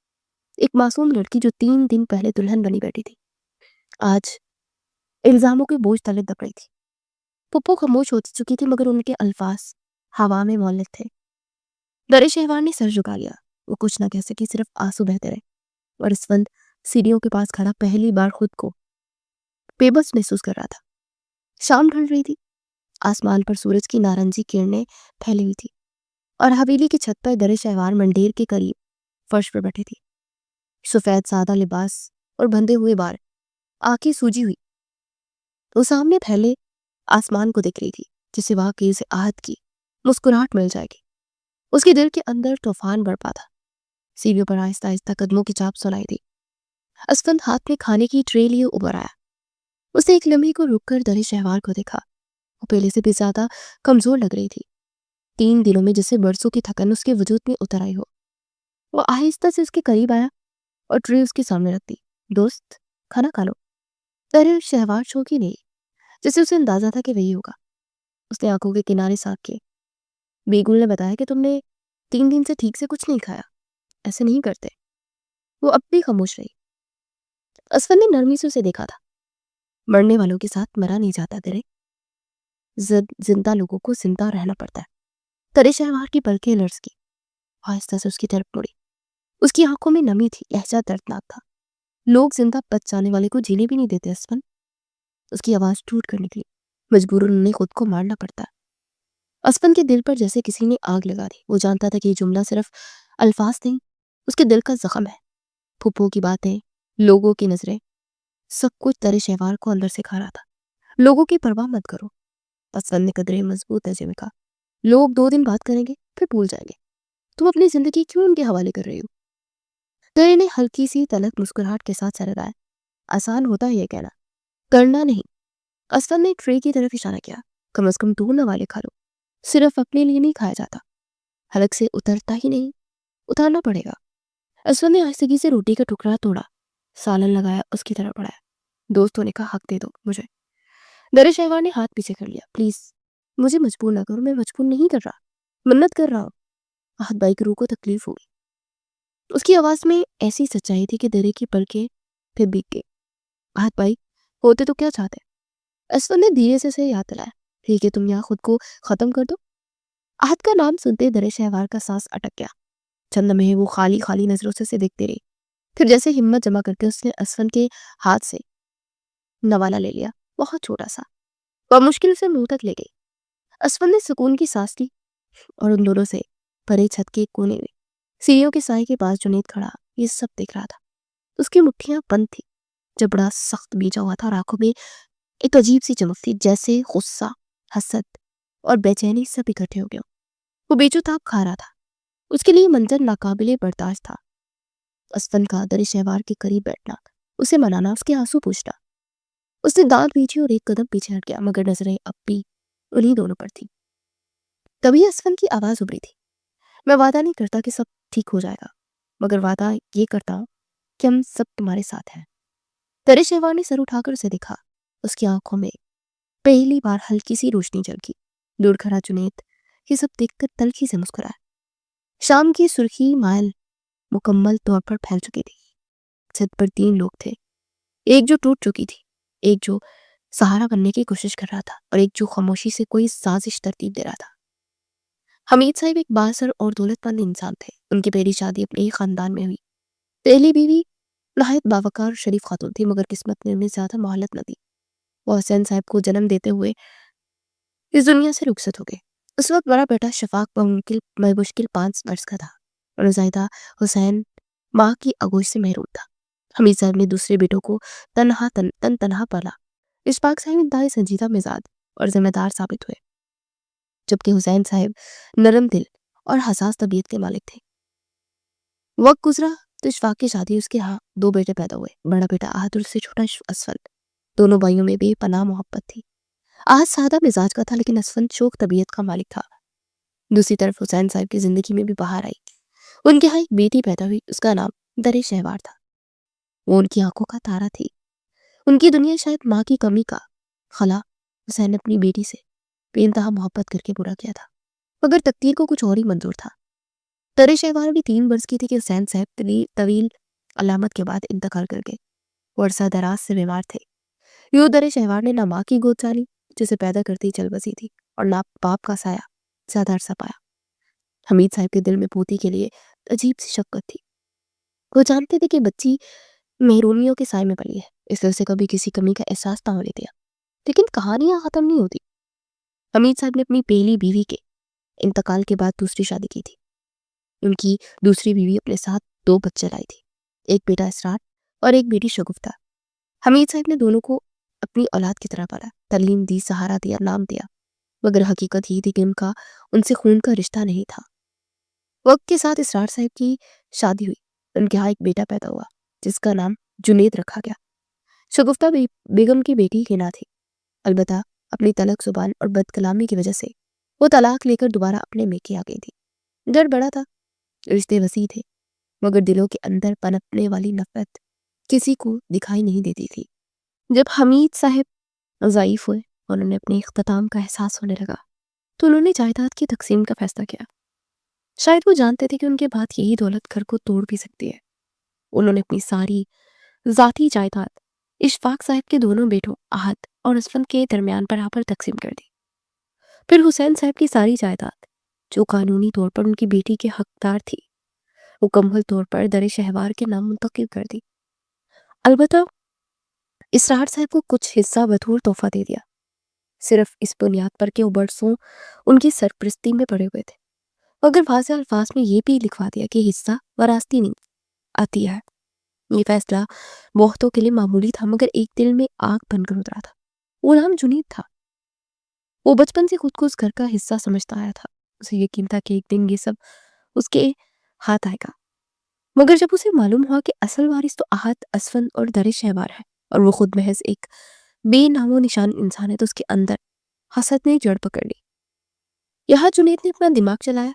एक मासूम लड़की जो 3 दिन पहले दुल्हन बनी बैठी थी आज इल्जामों के बोझ तले दब रही थी। पुप्पो खामोश हो चुकी थी मगर उनके अल्फाज हवा में मौलिक थे। दर शहवार ने सर झुका लिया। वो कुछ ना कह सकी, सिर्फ आंसू बहते रहे। और इसवंत सीढ़ियों के पास खड़ा पहली बार खुद को बेबस महसूस कर रहा था। शाम ढल रही थी। आसमान पर सूरज की नारंगी किरणें फैली हुई थी और हवेली की छत पर दर शहवार मंडेर के करीब फर्श पर बैठी थी। सफेद सादा लिबास और बंधे हुए बाल, आंखें सूजी हुई। वो सामने फैले आसमान को देख रही थी जिसे वाकई से आहत की मुस्कुराहट मिल जाएगी। उसके दिल के अंदर तूफान बरपा था। सीढ़ियों पर आहिस्ता आहिस्ता कदमों की चाप सुनाई दी। असफंद हाथ में खाने की ट्रे लिए उबर आया। उसने एक लम्हे को रुककर दर शहवार को देखा। وہ پہلے سے بھی زیادہ کمزور لگ رہی تھی۔ 3 دنوں میں جیسے برسوں کی تھکن اس کے وجود میں اتر آئی ہو۔ وہ آہستہ سے اس کے قریب آیا اور ٹرے اس کے سامنے رکھ دی۔ دوست، کھانا کھا لو۔ ارے شہوار چونکی نہیں، جیسے اسے اندازہ تھا کہ وہی ہوگا۔ اس نے آنکھوں کے کنارے صاف کیے۔ بیگل نے بتایا کہ تم نے 3 دن سے ٹھیک سے کچھ نہیں کھایا، ایسے نہیں کرتے۔ وہ اب بھی خاموش رہی۔ اسفن نے نرمی سے اسے دیکھا تھا۔ مرنے والوں کے ساتھ مرا نہیں جاتا درے، زندہ لوگوں کو زندہ رہنا پڑتا ہے۔ ترے شہوار کی پلکیں لرز کی، آہستہ سے اس کی طرف مڑی۔ اس کی آنکھوں میں نمی تھی، لہجہ دردناک تھا۔ لوگ زندہ بچ جانے والے کو جینے بھی نہیں دیتے اسفن۔ اس کی آواز ٹوٹ کر نکلی، مجبوراً انہیں خود کو مارنا پڑتا ہے۔ اسفن کے دل پر جیسے کسی نے آگ لگا دی۔ وہ جانتا تھا کہ یہ جملہ صرف الفاظ نہیں، اس کے دل کا زخم ہے۔ پھپھو کی باتیں، لوگوں کی نظریں، سب کچھ ترے شہوار کو اندر سے کھا رہا تھا۔ لوگوں کی پرواہ مت کرو، اسفن نے قدرے مضبوط لہجے میں کہا۔ لوگ 2 دن بات کریں گے، پھر بھول جائیں گے۔ تم اپنی زندگی کیوں ان کے حوالے کر رہی ہو؟ ترے نے ہلکی سی تلخ مسکراہٹ کے ساتھ سر ہلایا۔ آسان ہوتا ہے یہ کہنا، کرنا نہیں۔ اسفن نے ٹرے کی طرف اشارہ کیا۔ کم از کم 2 نوالے کھا لو، صرف اپنے لیے نہیں کھایا جاتا، حلق سے اترتا ہی نہیں، اتارنا پڑے گا۔ اسفن نے آہستگی سے روٹی کا ٹکڑا توڑا، سالن لگایا، اس کی طرف بڑھایا۔ دوستوں نے کہا حق دے دو مجھے۔ درے شہوار نے ہاتھ پیچھے کر لیا۔ پلیز مجھے مجبور نہ کرو، میں مجبور نہیں کر رہا، منت کر رہا ہوں۔ احد بھائی کی روح کو تکلیف ہوگی۔ اس کی آواز میں ایسی سچائی تھی کہ درے کی پلکیں پھر بھیگ گئی۔ احد بھائی ہوتے تو کیا چاہتے؟ اسفن نے دھیرے سے اسے یاد دلایا۔ ٹھیک ہے، تم یہاں خود کو ختم کر دو۔ احد کا نام سنتے درے شہوار کا سانس اٹک گیا۔ چند لمحے وہ خالی خالی نظروں سے اسے دیکھتے رہی، پھر جیسے ہمت جمع کر کے اس نے اسفن کے ہاتھ سے نوالا لے لیا، بہت چھوٹا سا۔ وہ مشکل سے منہ تک لے گئی۔ اسفن نے سکون کی سانس لی اور ان دونوں سے پرے چھت کے کونے میں سیڑھیوں کے سائے کے پاس جنید کھڑا یہ سب دیکھ رہا تھا۔ اس کی مٹھیاں بند تھی، جبڑا سخت بیجا ہوا تھا اور آنکھوں میں ایک عجیب سی چمک تھی، جیسے غصہ، حسد اور بے چینی سب اکٹھے ہو گئے۔ وہ بے چوتاب کھا رہا تھا۔ اس کے لیے منظر ناقابل برداشت تھا۔ اسفن کا درے شہوار کے قریب بیٹھنا، اسے منانا، اس کے آنسو پوچھنا۔ اس نے دانت پیچھے اور ایک قدم پیچھے ہٹ گیا، مگر نظریں اب بھی انہی دونوں پر تھی۔ تبھی اسفن کی آواز ابھری تھی۔ میں وعدہ نہیں کرتا کہ سب ٹھیک ہو جائے گا، مگر وعدہ یہ کرتا ہوں کہ ہم سب تمہارے ساتھ ہیں۔ درے شہوار نے سر اٹھا کر اسے دیکھا۔ اس کی آنکھوں میں پہلی بار ہلکی سی روشنی جھلکی۔ دور کھڑا جنید یہ سب دیکھ کر تلخی سے مسکرایا۔ شام کی سرخی مائل مکمل طور پر پھیل چکی تھی۔ چھت پر 3 لوگ تھے، ایک جو ٹوٹ چکی تھی، ایک جو سہارا بننے کی کوشش کر رہا تھا، اور ایک جو خاموشی سے کوئی سازش ترتیب دے رہا تھا۔ حمید صاحب ایک بااثر اور دولت مند انسان تھے۔ ان کی پہلی شادی اپنے ہی خاندان میں ہوئی۔ پہلی بیوی نہایت باوقار اور شریف خاتون تھی، مگر قسمت نے انہیں زیادہ مہلت نہ دی۔ وہ حسین صاحب کو جنم دیتے ہوئے اس دنیا سے رخصت ہو گئے۔ اس وقت بڑا بیٹا شفاق بمشکل 5 برس کا تھا اور زائدہ حسین ماں کی آغوش سے محروم تھا۔ حمید صاحب نے دوسرے بیٹوں کو تنہا پالا۔ اشفاق صاحب انتہائی سنجیدہ مزاج اور ذمہ دار ثابت ہوئے، جبکہ حسین صاحب نرم دل اور حساس طبیعت کے مالک تھے۔ وقت گزرا تو اشفاق کی شادی، اس کے ہاں 2 بیٹے پیدا ہوئے، بڑا بیٹا احد اور اس سے چھوٹا اسفن۔ دونوں بھائیوں میں بے پناہ محبت تھی۔ احد سادہ مزاج کا تھا، لیکن اسفن شوخ طبیعت کا مالک تھا۔ دوسری طرف حسین صاحب کی زندگی میں بھی بہار آئی۔ ان کے ہاں ایک بیٹی پیدا ہوئی، اس کا نام درے شہوار تھا۔ وہ ان کی آنکھوں کا تارا تھی، ان کی دنیا شاید ماں کی کمی کا خلا۔ حسین نے اپنی بیٹی سے بے انتہا محبت کر کے برا کیا تھا، مگر تقدیر کو کچھ اور ہی منظور تھا۔ درے شہوار بھی 3 برس کی تھی کہ حسین صاحب طویل علامت کے بعد انتقال کر گئے۔ وہ عرصہ دراز سے بیمار تھے۔ یوں درے شہوار نے نہ ماں کی گود چالی جسے پیدا کرتی چل بسی تھی، اور نہ باپ کا سایہ زیادہ عرصہ پایا۔ حمید صاحب کے دل میں پوتی کے لیے عجیب سی شفقت تھی۔ وہ جانتے تھے کہ بچی محرومیوں کے سائے میں پلی ہے، اس لیے اسے کبھی کسی کمی کا احساس نہ ہونے دیا۔ لیکن کہانیاں ختم نہیں ہوتی۔ حمید صاحب نے اپنی پہلی بیوی کے انتقال کے بعد دوسری شادی کی تھی۔ ان کی دوسری بیوی اپنے ساتھ 2 بچے لائی تھی، ایک بیٹا اسرار اور ایک بیٹی شگفتہ۔ حمید صاحب نے دونوں کو اپنی اولاد کی طرح پالا، تعلیم دی، سہارا دیا، نام دیا، مگر حقیقت یہ تھی کہ ان کا ان سے خون کا رشتہ نہیں تھا۔ وقت کے ساتھ اسرار صاحب کی شادی ہوئی، ان کے ہاں ایک بیٹا پیدا ہوا جس کا نام جنید رکھا گیا۔ شگفتہ بیگم کی بیٹی ہنا تھی، البتہ اپنی تلخ زبان اور بد کلامی کی وجہ سے وہ طلاق لے کر دوبارہ اپنے میکے آ گئی تھی۔ ڈر بڑا تھا، رشتے وسیع تھے، مگر دلوں کے اندر پنپنے والی نفرت کسی کو دکھائی نہیں دیتی تھی۔ جب حمید صاحب ضعیف ہوئے اور انہیں اپنے اختتام کا احساس ہونے لگا تو انہوں نے جائیداد کی تقسیم کا فیصلہ کیا۔ شاید وہ جانتے تھے کہ ان کے بعد یہی دولت گھر کو توڑ بھی سکتی ہے۔ انہوں نے اپنی ساری ذاتی جائیداد اشفاق صاحب کے دونوں بیٹوں احد اور اسفند کے درمیان برابر تقسیم کر دی۔ پھر حسین صاحب کی ساری جائیداد جو قانونی طور پر ان کی بیٹی کے حقدار تھی مکمل طور پر در شہوار کے نام منتقل کر دی۔ البتہ اسرار صاحب کو کچھ حصہ بطور تحفہ دے دیا، صرف اس بنیاد پر کہ وہ برسوں ان کی سرپرستی میں پڑے ہوئے تھے، مگر واضح الفاظ میں یہ بھی لکھوا دیا کہ حصہ وراثتی نہیں، آتی ہے۔ یہ فیصلہ بہتوں کے لیے معمولی تھا، مگر ایک دل میں آگ بن کر اترا تھا۔ وہ نام جنید تھا۔ وہ بچپن سے خود کو اس گھر کا حصہ سمجھتا آیا تھا۔ اسے یقین تھا کہ ایک دن یہ سب اس کے ہاتھ آئے گا، مگر جب اسے معلوم ہوا کہ اصل وارث تو احد، اسفند اور در شہوار ہے اور وہ خود محض ایک بے نام و نشان انسان ہے، تو اس کے اندر حسد نے جڑ پکڑ لی۔ یہاں جنید نے اپنا دماغ چلایا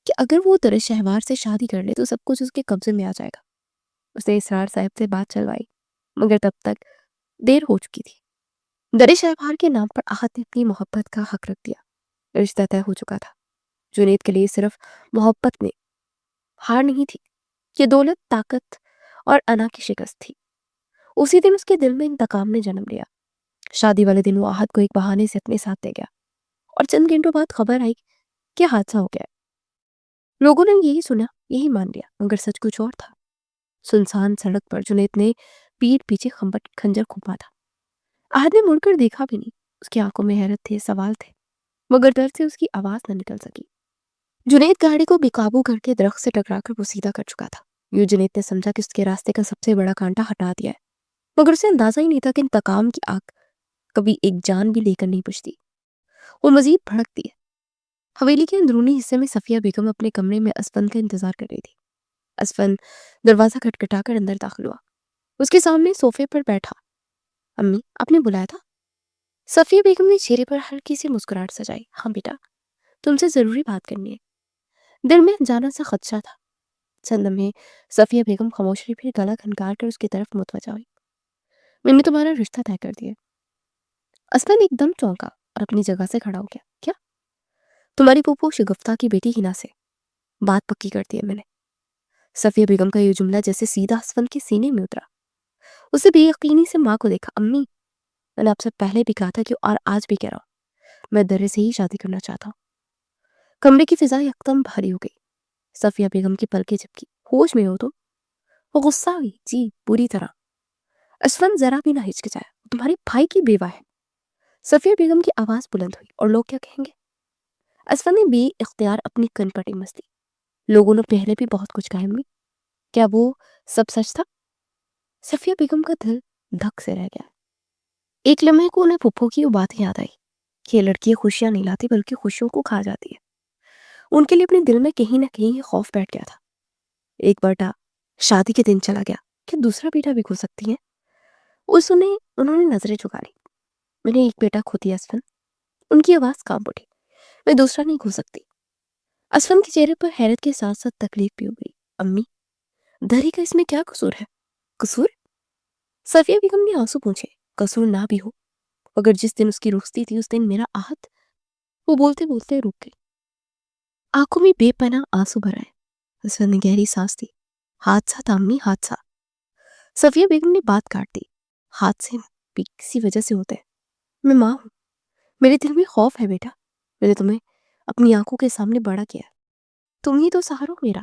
کہ اگر وہ در شہوار سے شادی کر لے تو سب کچھ اس کے قبضے میں آ جائے گا۔ اس نے اسرار صاحب سے بات چلوائی، مگر تب تک دیر ہو چکی تھی۔ در شہوار کے نام پر احد نے اپنی محبت کا حق رکھ دیا۔ رشتہ طے ہو چکا تھا۔ جنید کے لیے صرف محبت میں ہار نہیں تھی، یہ دولت، طاقت اور انا کی شکست تھی۔ اسی دن اس کے دل میں انتقام نے جنم لیا۔ شادی والے دن وہ احد کو ایک بہانے سے اپنے ساتھ لے گیا اور چند گھنٹوں بعد خبر آئی کہ حادثہ ہو گیا۔ لوگوں نے یہی سنا، یہی مان لیا، مگر سچ کچھ اور تھا۔ سنسان سڑک پر جنید نے پیٹھ پیچھے خنجر گھوما تھا۔ احد نے مڑ کر دیکھا بھی نہیں۔ اس کی آنکھوں میں حیرت تھے، سوال تھے، مگر ڈر سے اس کی آواز نہ نکل سکی۔ جنید گاڑی کو بے قابو کر کے درخت سے ٹکرا کر وہ سیدھا کر چکا تھا۔ یوں جنید نے سمجھا کہ اس کے راستے کا سب سے بڑا کانٹا ہٹا دیا ہے، مگر اسے اندازہ ہی نہیں تھا کہ انتقام کی آگ کبھی ایک جان بھی لے کر نہیں بجھتی، وہ مزید بھڑکتی ہے۔ حویلی کے اندرونی حصے میں صفیہ بیگم اپنے کمرے میں اسفند کا انتظار کر رہی تھی۔ اسفند دروازہ کھٹکھٹا کر اندر داخل ہوا۔ اس کے سامنے صوفے پر بیٹھا۔ امی، آپ نے بلایا تھا؟ صفیہ بیگم نے چہرے پر ہلکی سی مسکراہٹ سجائی۔ ہاں بیٹا، تم سے ضروری بات کرنی ہے۔ دل میں جانا سا خدشہ تھا۔ چند لمحے صفیہ بیگم خاموش رہی، پھر گلا کھنکار کر اس کی طرف متوجہ ہوئی۔ میں نے تمہارا رشتہ طے کر دیا۔ اسفند ایک دم چونکا اور اپنی جگہ سے کھڑا ہو گیا۔ کیا؟ تمہاری پھوپھو شگفتہ کی بیٹی ہنا سے بات پکی کر دی ہے میں نے۔ صفیہ بیگم کا یہ جملہ جیسے سیدھا اسفند کے سینے میں اترا۔ اسے بے یقینی سے ماں کو دیکھا۔ امی، میں نے آپ سے پہلے بھی کہا تھا کہ اور آج بھی کہہ رہا ہوں، میں درے سے ہی شادی کرنا چاہتا ہوں۔ کمرے کی فضا یکدم بھاری ہو گئی۔ صفیہ بیگم کی پلکیں جھپکی۔ ہوش میں ہو تم؟ وہ غصہ ہوئی۔ جی، پوری طرح۔ اسفند ذرا بھی نہ ہچکچایا۔ تمہاری بھائی کی بیوہ ہے۔ صفیہ بیگم کی آواز بلند ہوئی۔ اور لوگ کیا کہیں گے؟ اسفند نے بے اختیار اپنی کن پٹی مس دی۔ لوگوں نے پہلے بھی بہت کچھ کہا امی، کیا وہ سب سچ تھا؟ صفیہ بیگم کا دل دھک سے رہ گیا۔ ایک لمحے کو انہیں پھپھو کی وہ بات یاد آئی کہ یہ لڑکیاں خوشیاں نہیں لاتی بلکہ خوشیوں کو کھا جاتی ہے۔ ان کے لیے اپنے دل میں کہیں نہ کہیں یہ خوف بیٹھ گیا تھا۔ ایک بیٹا شادی کے دن چلا گیا، کیا دوسرا بیٹا بھی کھو سکتی ہے؟ انہوں نے نظریں جھکا لی۔ میں نے ایک بیٹا کھو دیا اسفند۔ ان کی آواز کانپ اٹھی۔ میں دوسرا نہیں کھو سکتی۔ اسفند کے چہرے پر حیرت کے ساتھ ساتھ تکلیف بھی ہو گئی۔ امی، دھری کا اس میں کیا قصور ہے؟ قصور؟ صفیہ بیگم نے آنسو پوچھے۔ قصور نہ بھی ہو، مگر جس دن اس کی رخصتی تھی اس دن میرا آہت۔ وہ بولتے بولتے رک گئی۔ آنکھوں میں بے پناہ آنسو بھر آئے۔ اسفند نے گہری سانس دی۔ حادثہ تھا امی، حادثہ۔ صفیہ بیگم نے بات کاٹ دی۔ حادثے بھی کسی وجہ سے ہوتے ہیں۔ میں ماں ہوں، میرے دل میں خوف ہے بیٹا۔ میں نے تمہیں اپنی آنکھوں کے سامنے بڑا کیا، تم ہی تو سہارا ہو میرا۔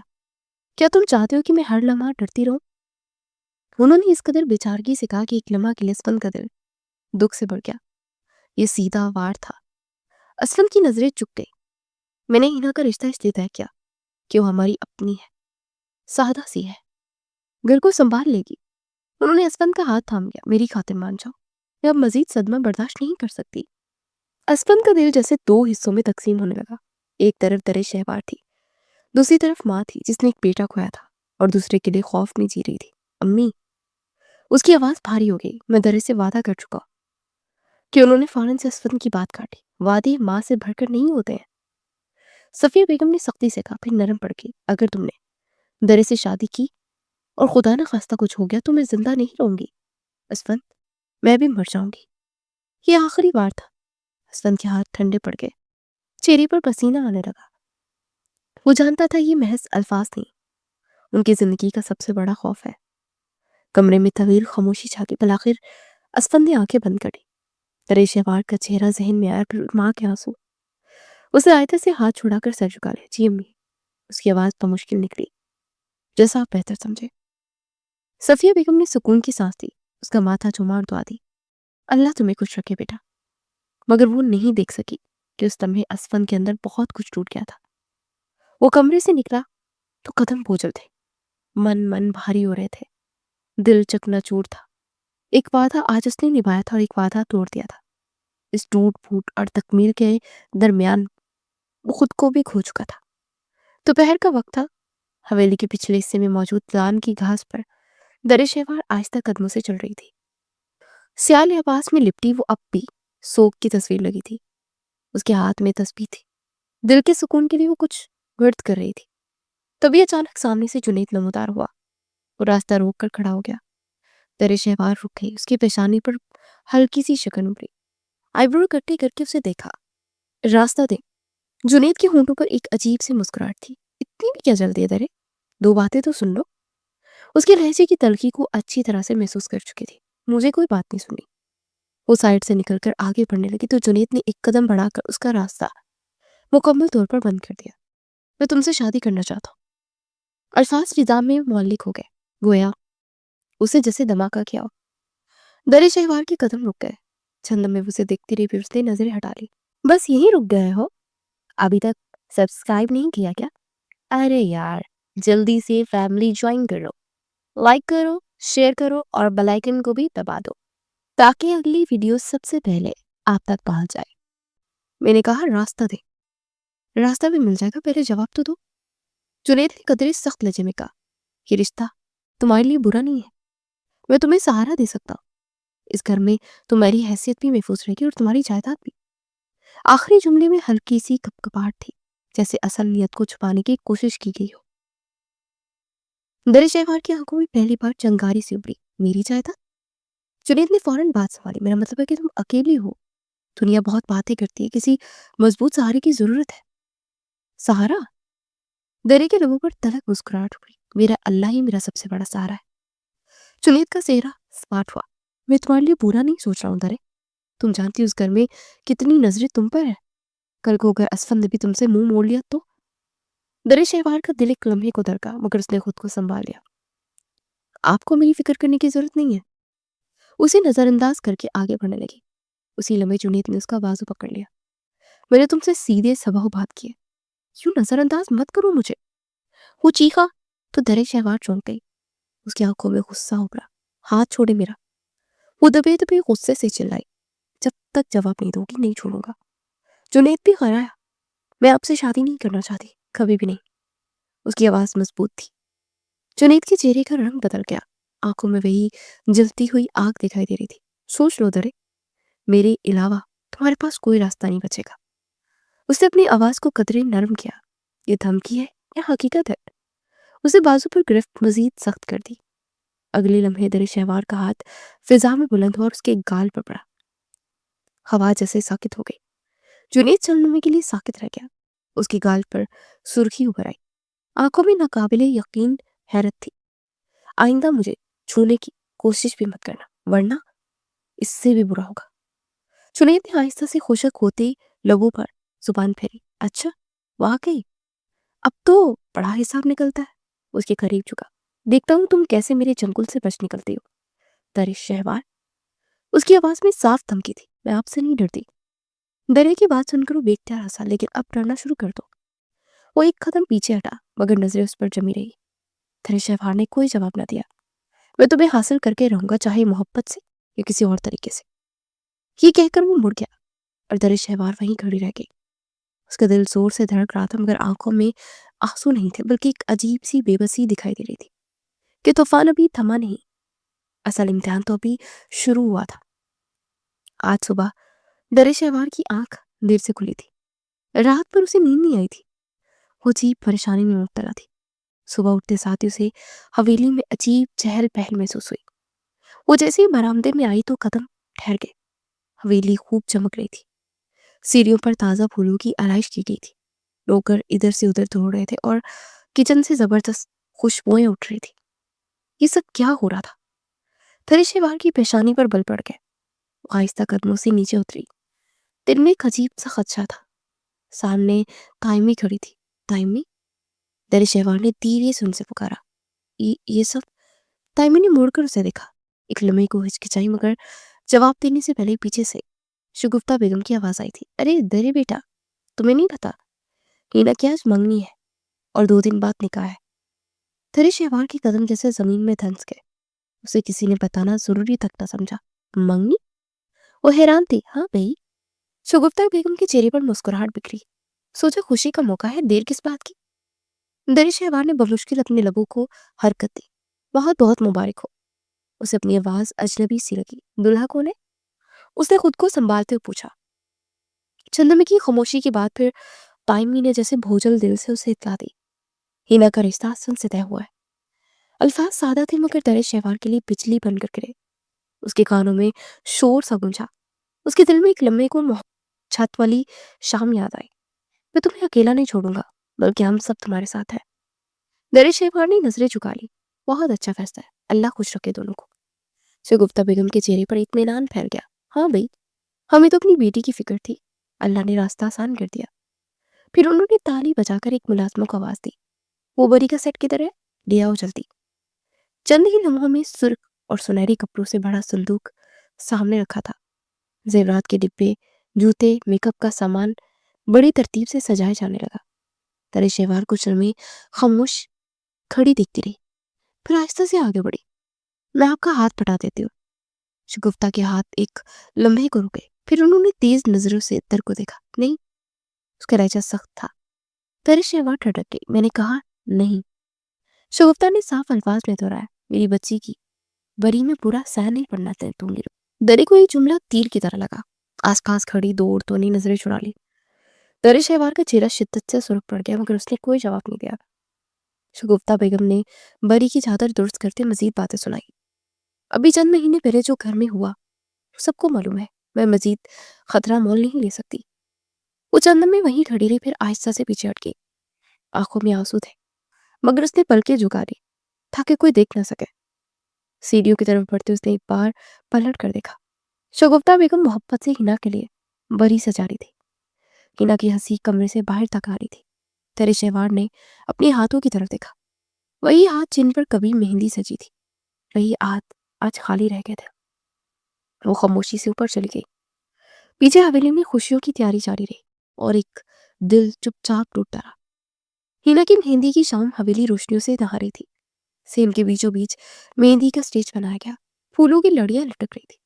کیا تم چاہتے ہو کہ میں ہر لمحہ ڈرتی رہوں؟ انہوں نے اس قدر بےچارگی سے کہا کہ ایک لمحہ کے لیے اسفند کا دل دکھ سے بڑھ گیا۔ یہ سیدھا وار تھا۔ اسفند کی نظریں چک گئی۔ میں نے ہنا کا رشتہ اس لیے طے کیا کہ وہ ہماری اپنی ہے، سادہ سی ہے، گھر کو سنبھال لے گی۔ انہوں نے اسفند کا ہاتھ تھام لیا۔ میری خاطر مان جاؤ، میں اب مزید صدمہ برداشت نہیں کر سکتی۔ اسفند کا دل جیسے دو حصوں میں تقسیم ہونے لگا۔ ایک طرف در شہوار تھی، دوسری طرف ماں تھی جس نے ایک بیٹا کھویا تھا اور دوسرے کے لیے خوف میں جی رہی تھی۔ امی، اس کی آواز بھاری ہو گئی، میں در سے وعدہ کر چکا۔ کہ انہوں نے فوراً سے اسفند کی بات کاٹی۔ وعدے ماں سے بڑھ کر نہیں ہوتے ہیں۔ صفیہ بیگم نے سختی سے کہا، پھر نرم پڑ گئی، اگر تم نے درے سے شادی کی اور خدا نہ خواستہ کچھ ہو گیا تو میں زندہ نہیں رہوں گی اسفند، میں بھی مر جاؤں گی۔ یہ آخری بار تھا۔ اسفند کے ہاتھ ٹھنڈے پڑ گئے، چہرے پر پسینہ آنے لگا۔ وہ جانتا تھا یہ محض الفاظ نہیں، ان کی زندگی کا سب سے بڑا خوف ہے۔ کمرے میں طویل خاموشی چھا گئی۔ بالآخر اسفند نے آنکھیں بند کر لی۔ درے شہوار کا چہرہ ذہن میں آیا، پھر ماں کے آنسو۔ اسے آہستہ سے ہاتھ چھڑا کر سر جھکا لیا۔ جی امی، اس کی آواز بمشکل نکلی، جیسا آپ بہتر سمجھے۔ صفیہ بیگم نے سکون کی سانس دی، اس کا ماتھا چوما اور دعا دی، اللہ تمہیں خوش رکھے بیٹا۔ مگر وہ نہیں دیکھ سکی کہ اس لمحے اسفند کے اندر بہت کچھ ٹوٹ گیا تھا۔ وہ کمرے سے نکلا تو قدم بوجھل تھے، من بھاری ہو رہے تھے، دل چکنا چور تھا۔ ایک وعدہ آج اس نے نبھایا تھا اور ایک وعدہ توڑ دیا تھا۔ اس ٹوٹ پھوٹ اور تکمیل کے درمیان وہ خود کو بھی کھو چکا تھا۔ دوپہر کا وقت تھا۔ حویلی کے پچھلے حصے میں موجود لان کی گھاس پر درے شہوار آہستہ قدموں سے چل رہی تھی۔ سیاہ لباس میں لپٹی وہ اب بھی سوگ کی تصویر لگی تھی۔ اس کے ہاتھ میں تسبیح تھی۔ دل کے سکون کے لیے وہ کچھ ورد کر رہی تھی۔ تبھی اچانک سامنے سے جنید نمودار ہوا۔ وہ راستہ روک کر کھڑا ہو گیا۔ درے شہوار رک گئی۔ اس کی پیشانی پر ہلکی سی شکن ابھری۔ آئی برو اکٹھے کر کے اسے دیکھا۔ راستہ دے۔ جنید کے ہونٹوں پر ایک عجیب سی مسکراہٹ تھی۔ اتنی بھی کیا جلدی ہے درے؟ دو باتیں تو سن لو۔ اس کے لہجے کی تلخی کو اچھی طرح سے محسوس کر چکی تھی۔ مجھے کوئی بات نہیں سنی۔ وہ سائڈ سے نکل کر آگے بڑھنے لگی تو جنید نے ایک قدم بڑھا کر اس کا راستہ مکمل طور پر بند کر دیا۔ میں تم سے شادی کرنا چاہتا ہوں۔ الفاظ فضا میں معلق ہو گئے، گویا اسے جیسے دھماکہ کیا ہو۔ درے شہوار کے قدم رک گئے۔ چند لمحے اسے دیکھتی رہی، پھر اس نے نظریں ہٹا لی۔ بس یہیں رک گئے ہو؟ ابھی تک سبسکرائب نہیں کیا کیا؟ ارے یار، جلدی سے فیملی جوائن کرو، لائک کرو، شیئر کرو اور بیل آئیکن کو بھی دبا دو تاکہ اگلی ویڈیو سب سے پہلے آپ تک پہنچ جائے۔ میں نے کہا راستہ دے۔ راستہ بھی مل جائے گا، پہلے جواب تو دو۔ جنید نے قدرے سخت لہجے میں کہا، یہ رشتہ تمہارے لیے برا نہیں ہے، میں تمہیں سہارا دے سکتا ہوں۔ اس گھر میں تمہاری حیثیت بھی محفوظ رہے گی اور تمہاری جائیداد بھی۔ آخری جملے میں ہلکی سی کپکپاہٹ تھی، جیسے اصل نیت کو چھپانے کی کوشش کی گئی ہو۔ درے شہوار کی آنکھوں میں پہلی بار چنگاری سی ابھری۔ میری جائیداد؟ جنید نے فوراً بات سنبھالی، میرا مطلب ہے کہ تم اکیلی ہو، دنیا بہت باتیں کرتی ہے، کسی مضبوط سہارے کی ضرورت ہے۔ سہارا؟ درے کے لبوں پر تلخ مسکراہٹ ہوئی، میرا اللہ ہی میرا سب سے بڑا سہارا ہے۔ جنید کا چہرہ سپاٹ ہوا، میں تمہارے لیے برا نہیں سوچ رہا ہوں درے، تم جانتی اس گھر میں کتنی نظریں تم پر ہیں، کل کو اگر اسفند نے بھی تم سے منہ موڑ لیا تو؟ درے شہوار کا دل ایک لمحے کو دھڑکا، مگر اس نے خود کو سنبھال لیا۔ آپ کو میری فکر کرنے کی ضرورت نہیں ہے۔ اسے نظر انداز کر کے آگے بڑھنے لگی۔ اسی لمحے جنید نے اس کا بازو پکڑ لیا، میں نے تم سے سیدھے سباہو بات کی ہے، یوں نظر انداز مت کرو مجھے۔ وہ چیخا تو درے شہوار چونک گئی۔ اس کی آنکھوں میں غصہ ابھرا، ہاتھ چھوڑے میرا۔ وہ دبے دبے غصے سے چلائی، جب تک جواب نہیں دو گی نہیں چھوڑوں گا۔ جنید بھی غرایا، میں آپ سے شادی نہیں کرنا چاہتی، کبھی بھی نہیں۔ اس کی آواز مضبوط تھی۔ جنید کے چہرے کا رنگ بدل گیا، آنکھوں میں وہی جلتی ہوئی آگ دکھائی دے رہی تھی۔ سوچ لو درے، میرے علاوہ تمہارے پاس کوئی راستہ نہیں بچے گا۔ اس نے اپنی آواز کو قدرے نرم کیا، یہ دھمکی ہے یا حقیقت ہے؟ اسے بازو پر گرفت مزید سخت کر دی۔ اگلے لمحے درے شہوار کا ہاتھ فضا میں بلند ہوا اور اس کے گال پر پڑا۔ ہوا جیسے ساکت ہو گئی۔ جنید چند لمحے کے لیے ساکت رہ گیا۔ اس کے گال پر سرخی ابھر آئی، آنکھوں میں ناقابل یقین حیرت تھی۔ آئندہ مجھے چھونے کی کوشش بھی مت کرنا، ورنہ اس سے بھی برا ہوگا۔ جنید نے آہستہ سے خشک ہوتے لبوں پر زبان پھیری، اچھا واقعی، اب تو بڑا حساب نکلتا ہے۔ اس کے قریب جھکا، دیکھتا ہوں تم کیسے میرے چنگل سے بچ نکلتی ہو درے شہوار۔ اس کی آواز میں صاف دھمکی تھی، میں آپ سے نہیں ڈرتی۔ درے کی بات سن کر وہ بیختیار ہنسا، لیکن اب ڈرنا شروع کر دو۔ وہ ایک قدم پیچھے ہٹا، مگر نظریں اس پر جمی رہی۔ درے شہوار نے کوئی جواب نہ دیا۔ میں تمہیں حاصل کر کے رہوں گا، چاہے محبت سے یا کسی اور طریقے سے، یہ کہہ کر وہ مڑ گیا اور درے شہوار وہیں کھڑی رہ گئی۔ اس کا دل زور سے دھڑک رہا تھا، مگر آنکھوں میں آنسو نہیں تھے، بلکہ ایک عجیب سی بے بسی دکھائی دے رہی تھی کہ طوفان ابھی تھما نہیں، اصل امتحان تو ابھی شروع ہوا تھا۔ आज सुबह दर शहवार की आंख देर से खुली थी। रात पर उसे नींद नहीं आई थी। वो अजीब परेशानी में मुब्तला थी। सुबह उठते साथ ही उसे हवेली में अजीब चहल पहल महसूस हुई। वो जैसे ही बरामदे में आई तो कदम ठहर गए। हवेली खूब चमक रही थी। सीढ़ियों पर ताज़ा फूलों की आराइश की गई थी। नौकर इधर से उधर दौड़ रहे थे और किचन से जबरदस्त खुशबुएं उठ रही थी। ये सब क्या हो रहा था? थरिशेवार की पेशानी पर बल पड़ गए। वो आहिस्ता कदमों से नीचे उतरी। दिल में एक अजीब सा खदशा था। सामने ताइमी खड़ी थी। ताइमी? दरिशेवार ने धीरे से उनसे पुकारा। ये सब? ताइमी ने मुड़कर उसे देखा। एक लम्हे को हिचकिचाई मगर जवाब देने से पहले पीछे से शगुफ्ता बेगम की आवाज आई थी। अरे दरे बेटा, तुम्हें नहीं पता हीना की आज मंगनी है और 2 दिन बाद निकाह है। थरिशेवार के कदम जैसे जमीन में धंस गए। उसे किसी ने बताना जरूरी तक न समझा। मंगनी? वो हैरान थी। हाँ भाई। शगुफ्ता बेगम के चेहरे पर मुस्कुराहट बिखरी। सोचा खुशी का मौका है, देर किस बात की। दरिशेवार ने बमुश्किल अपने लबों को हरकत दी। बहुत बहुत मुबारक हो। उसे अपनी आवाज अजनबी सी लगी। दुल्हा कौन है? उसने खुद को संभालते हुए पूछा। चंद्रमे की खामोशी के बाद फिर ताइमी ने जैसे भोजल दिल से उसे इतला दी। हिना का रिश्ता आसन से तय हुआ है। अल्फाज सादा थे मगर दरे शहवार के लिए बिजली बनकर गिरे। उसके कानों में शोर सा गूंजा। उसके दिल में एक लम्हे को छत वाली शाम याद आई। मैं तुम्हें अकेला नहीं छोड़ूंगा, बल्कि हम सब तुम्हारे साथ हैं। दरे शहवार ने नजरें झुका ली। बहुत अच्छा फैसला है, अल्लाह खुश रखे दोनों को। शगुफ्ता बेगम के चेहरे पर इत्मीनान फैल गया। हाँ भाई, हमें तो अपनी बेटी की फिक्र थी। अल्लाह ने रास्ता आसान कर दिया। फिर उन्होंने ताली बजाकर एक मुलाजमों को आवाज दी। वो बरी का सेट किधर है? ले आओ जल्दी। चंद ही लम्हों में सुर्ख और सुनहरी कपड़ों से बड़ा संदूक सामने रखा था। जेवरात के डिब्बे, जूते, मेकअप का सामान बड़ी तरतीब से सजाए जाने लगा। तरे शेवार कुछ लम्हे खामोश खड़ी दिखती रही, फिर आहिस्ता से आगे बढ़ी। मैं आपका हाथ पटा देती हूँ। शगुफ्ता के हाथ एक लम्हे को रुके, फिर उन्होंने तेज नजरों से इतर को देखा। नहीं। उसका लहजा सख्त था। तरे शेवार ठटक गई। मैंने कहा नहीं। शगुफ्ता ने साफ अल्फाज में दोहराया। मेरी बच्ची की बरी में पूरा सह नहीं पड़ना दूंगी। दरे को ये जुमला तीर की तरह लगा। आसपास खड़ी दो औरतों ने नजरें चुरा ली। दरे शहवार का चेहरा शिद्दत से सुर्ख पड़ गया मगर उसने कोई जवाब नहीं दिया। शगुफ्ता बेगम ने बरी की चादर दुरुस्त करते मजीद बातें सुनाई। अभी चंद महीने पहले जो घर में हुआ सबको मालूम है। मैं मजीद खतरा मोल नहीं ले सकती। वो चंद में वहीं खड़ी रही, फिर आहिस्ता से पीछे हट गई। आंखों में आंसू थे मगर उसने पलकें झुका दी ताकि कोई देख न सके। सीढ़ियों की तरफ बढ़ते उसने एक बार पलट कर देखा। शगुफ्ता बेगम मोहब्बत से हिना के लिए बरी सजा रही थी। हिना की हंसी कमरे से बाहर तक आ रही थी। तेरे शहवार ने अपने हाथों की तरफ देखा। वही हाथ जिन पर कभी मेहंदी सजी थी, वही हाथ आज खाली रह गए थे। वो खामोशी से ऊपर चली गई। पीछे हवेली में खुशियों की तैयारी जारी रही और एक दिल चुपचाप टूटता रहा। हिना की मेहंदी की शाम हवेली रोशनियों से नहा रही थी। सेम के बीचों बीच मेहंदी का स्टेज बनाया गया। फूलों की लड़ियां लटक रही थी।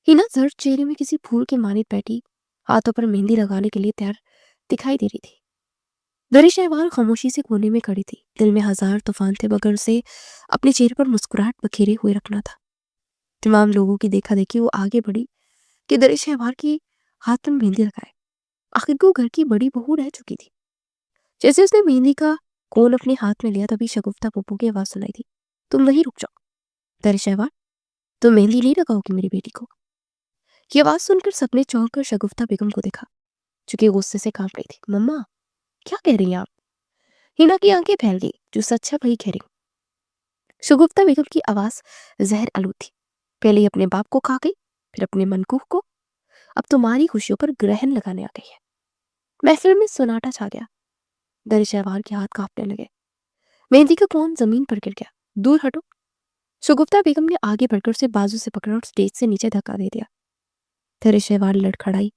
हिना जर्द चेहरे में किसी फूल के मानित बैठी, हाथों पर मेहंदी लगाने के लिए तैयार दिखाई दे रही थी। दरी शहवार खामोशी से कोने में खड़ी थी। दिल में हजार तूफान थे मगर उसे अपने चेहरे पर मुस्कुराहट बखेरे हुए रखना था। तमाम लोगों की देखा देखी वो आगे बढ़ी कि दरी शहवार की हाथ में मेहंदी लगाए। आखिर को घर की बड़ी बहू रह चुकी थी। जैसे उसने मेहंदी का कोन अपने हाथ में लिया तभी शगुफ्ता पप्पू की आवाज सुनाई थी। तुम वहीं रुक जाओ। दरी शहवार, तुम मेहंदी नहीं लगाओगी मेरी बेटी को? ये आवाज सुनकर सबने चौंक कर शगुफ्ता बेगम को देखा, जो कि गुस्से से कांप रही थी। मम्मा, क्या कह रही हैं आप? हिना की आंखें फैल गई। जो सच है वही कह रही हूं। शगुफ्ता बेगम की आवाज जहर आलू थी। पहले ही अपने बाप को खा गई, फिर अपने मनकूह को, अब तुम्हारी खुशियों पर ग्रहण लगाने आ गई है। महफिल में सन्नाटा छा गया। दर शहवार के हाथ कांपने लगे। मेहंदी का कोन जमीन पर गिर गया। दूर हटो। शगुफ्ता बेगम ने आगे बढ़कर उसे बाजू से पकड़ा और स्टेज से नीचे धक्का दे दिया। दर शहवार लड़खड़ाई।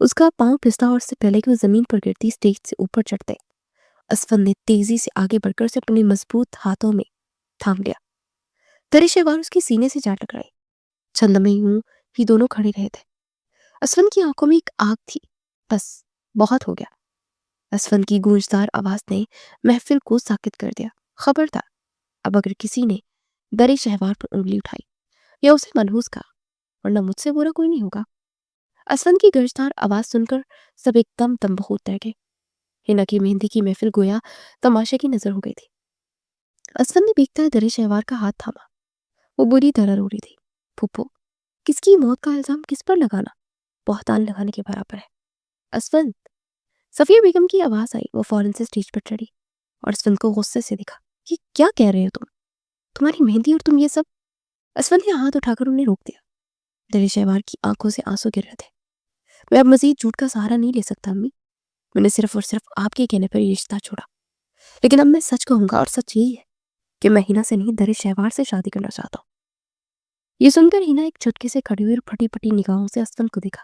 उसका पांव फिसला और उससे पहले कि वो जमीन पर गिरती स्टेज से ऊपर चढ़ते, असफन ने तेजी से आगे बढ़कर उसे अपने मजबूत हाथों में थाम लिया। दर शहवार उसके सीने से जा टकराई। छंद में यूं ही दोनों खड़े रहे थे। असफन की आंखों में एक आग थी। बस, बहुत हो गया। असफन की गूंजदार आवाज ने महफिल को साकित कर दिया। खबरदार, अब अगर किसी ने दरे शहवार पर उंगली उठाई या उसे मनहूस कहा, वरना मुझसे बुरा कोई नहीं होगा। असफन की गर्जदार आवाज सुनकर सब एकदम तंबहूत रह गए। हिना की मेहंदी की महफिल गोया तमाशे की नजर हो गई थी। असफन ने भीगते हुए दरिश शहवार का हाथ थामा। वो बुरी तरह रो रही थी। फूफो, किसकी मौत का इल्जाम किस पर लगाना बहतान लगाने के बराबर है। असफन, सफिया बेगम की आवाज आई। वो फौरन से स्टेज पर चढ़ी और असफन को गुस्से से देखा। ये क्या कह रहे हो तुम? तुम्हारी मेहंदी और तुम ये सब? असफन ने हाथ उठाकर उन्हें रोक दिया। दरिश शहवार की आंखों से आंसू गिर रहे थे। मैं अब मजीद झूठ का सहारा नहीं ले सकता अम्मी। मैंने सिर्फ और सिर्फ आपके कहने पर ये रिश्ता छोड़ा, लेकिन अब मैं सच कहूंगा और सच यही है कि मैं हिना से नहीं दरिश शहवार से शादी करना चाहता हूँ। ये सुनकर हिना एक झटके से खड़ी हुई और फटी फटी निगाहों से असफन को देखा।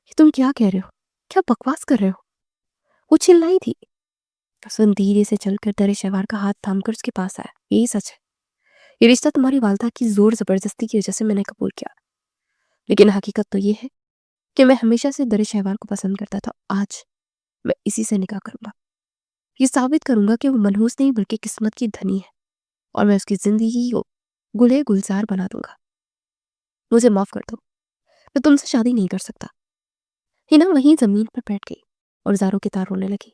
ये तुम क्या कह रहे हो? क्या बकवास कर रहे हो? वो चिल्लाई थी। असफन धीरे से चलकर दरिश शहवार का हाथ थामकर उसके पास आया। यही सच है। ये रिश्ता तुम्हारी वालदा की जोर जबरदस्ती की वजह से मैंने कबूल किया, लेकिन हकीकत तो ये है कि मैं हमेशा से दरिश शहवार को पसंद करता था। आज मैं इसी से निकाह करूंगा। ये साबित करूंगा कि वो मनहूस नहीं बल्कि किस्मत की धनी है, और मैं उसकी जिंदगी को गुले गुलजार बना दूंगा। मुझे माफ कर दो, मैं तुमसे शादी नहीं कर सकता। हिना वहीं जमीन पर बैठ गई और जारों की तार रोने लगी।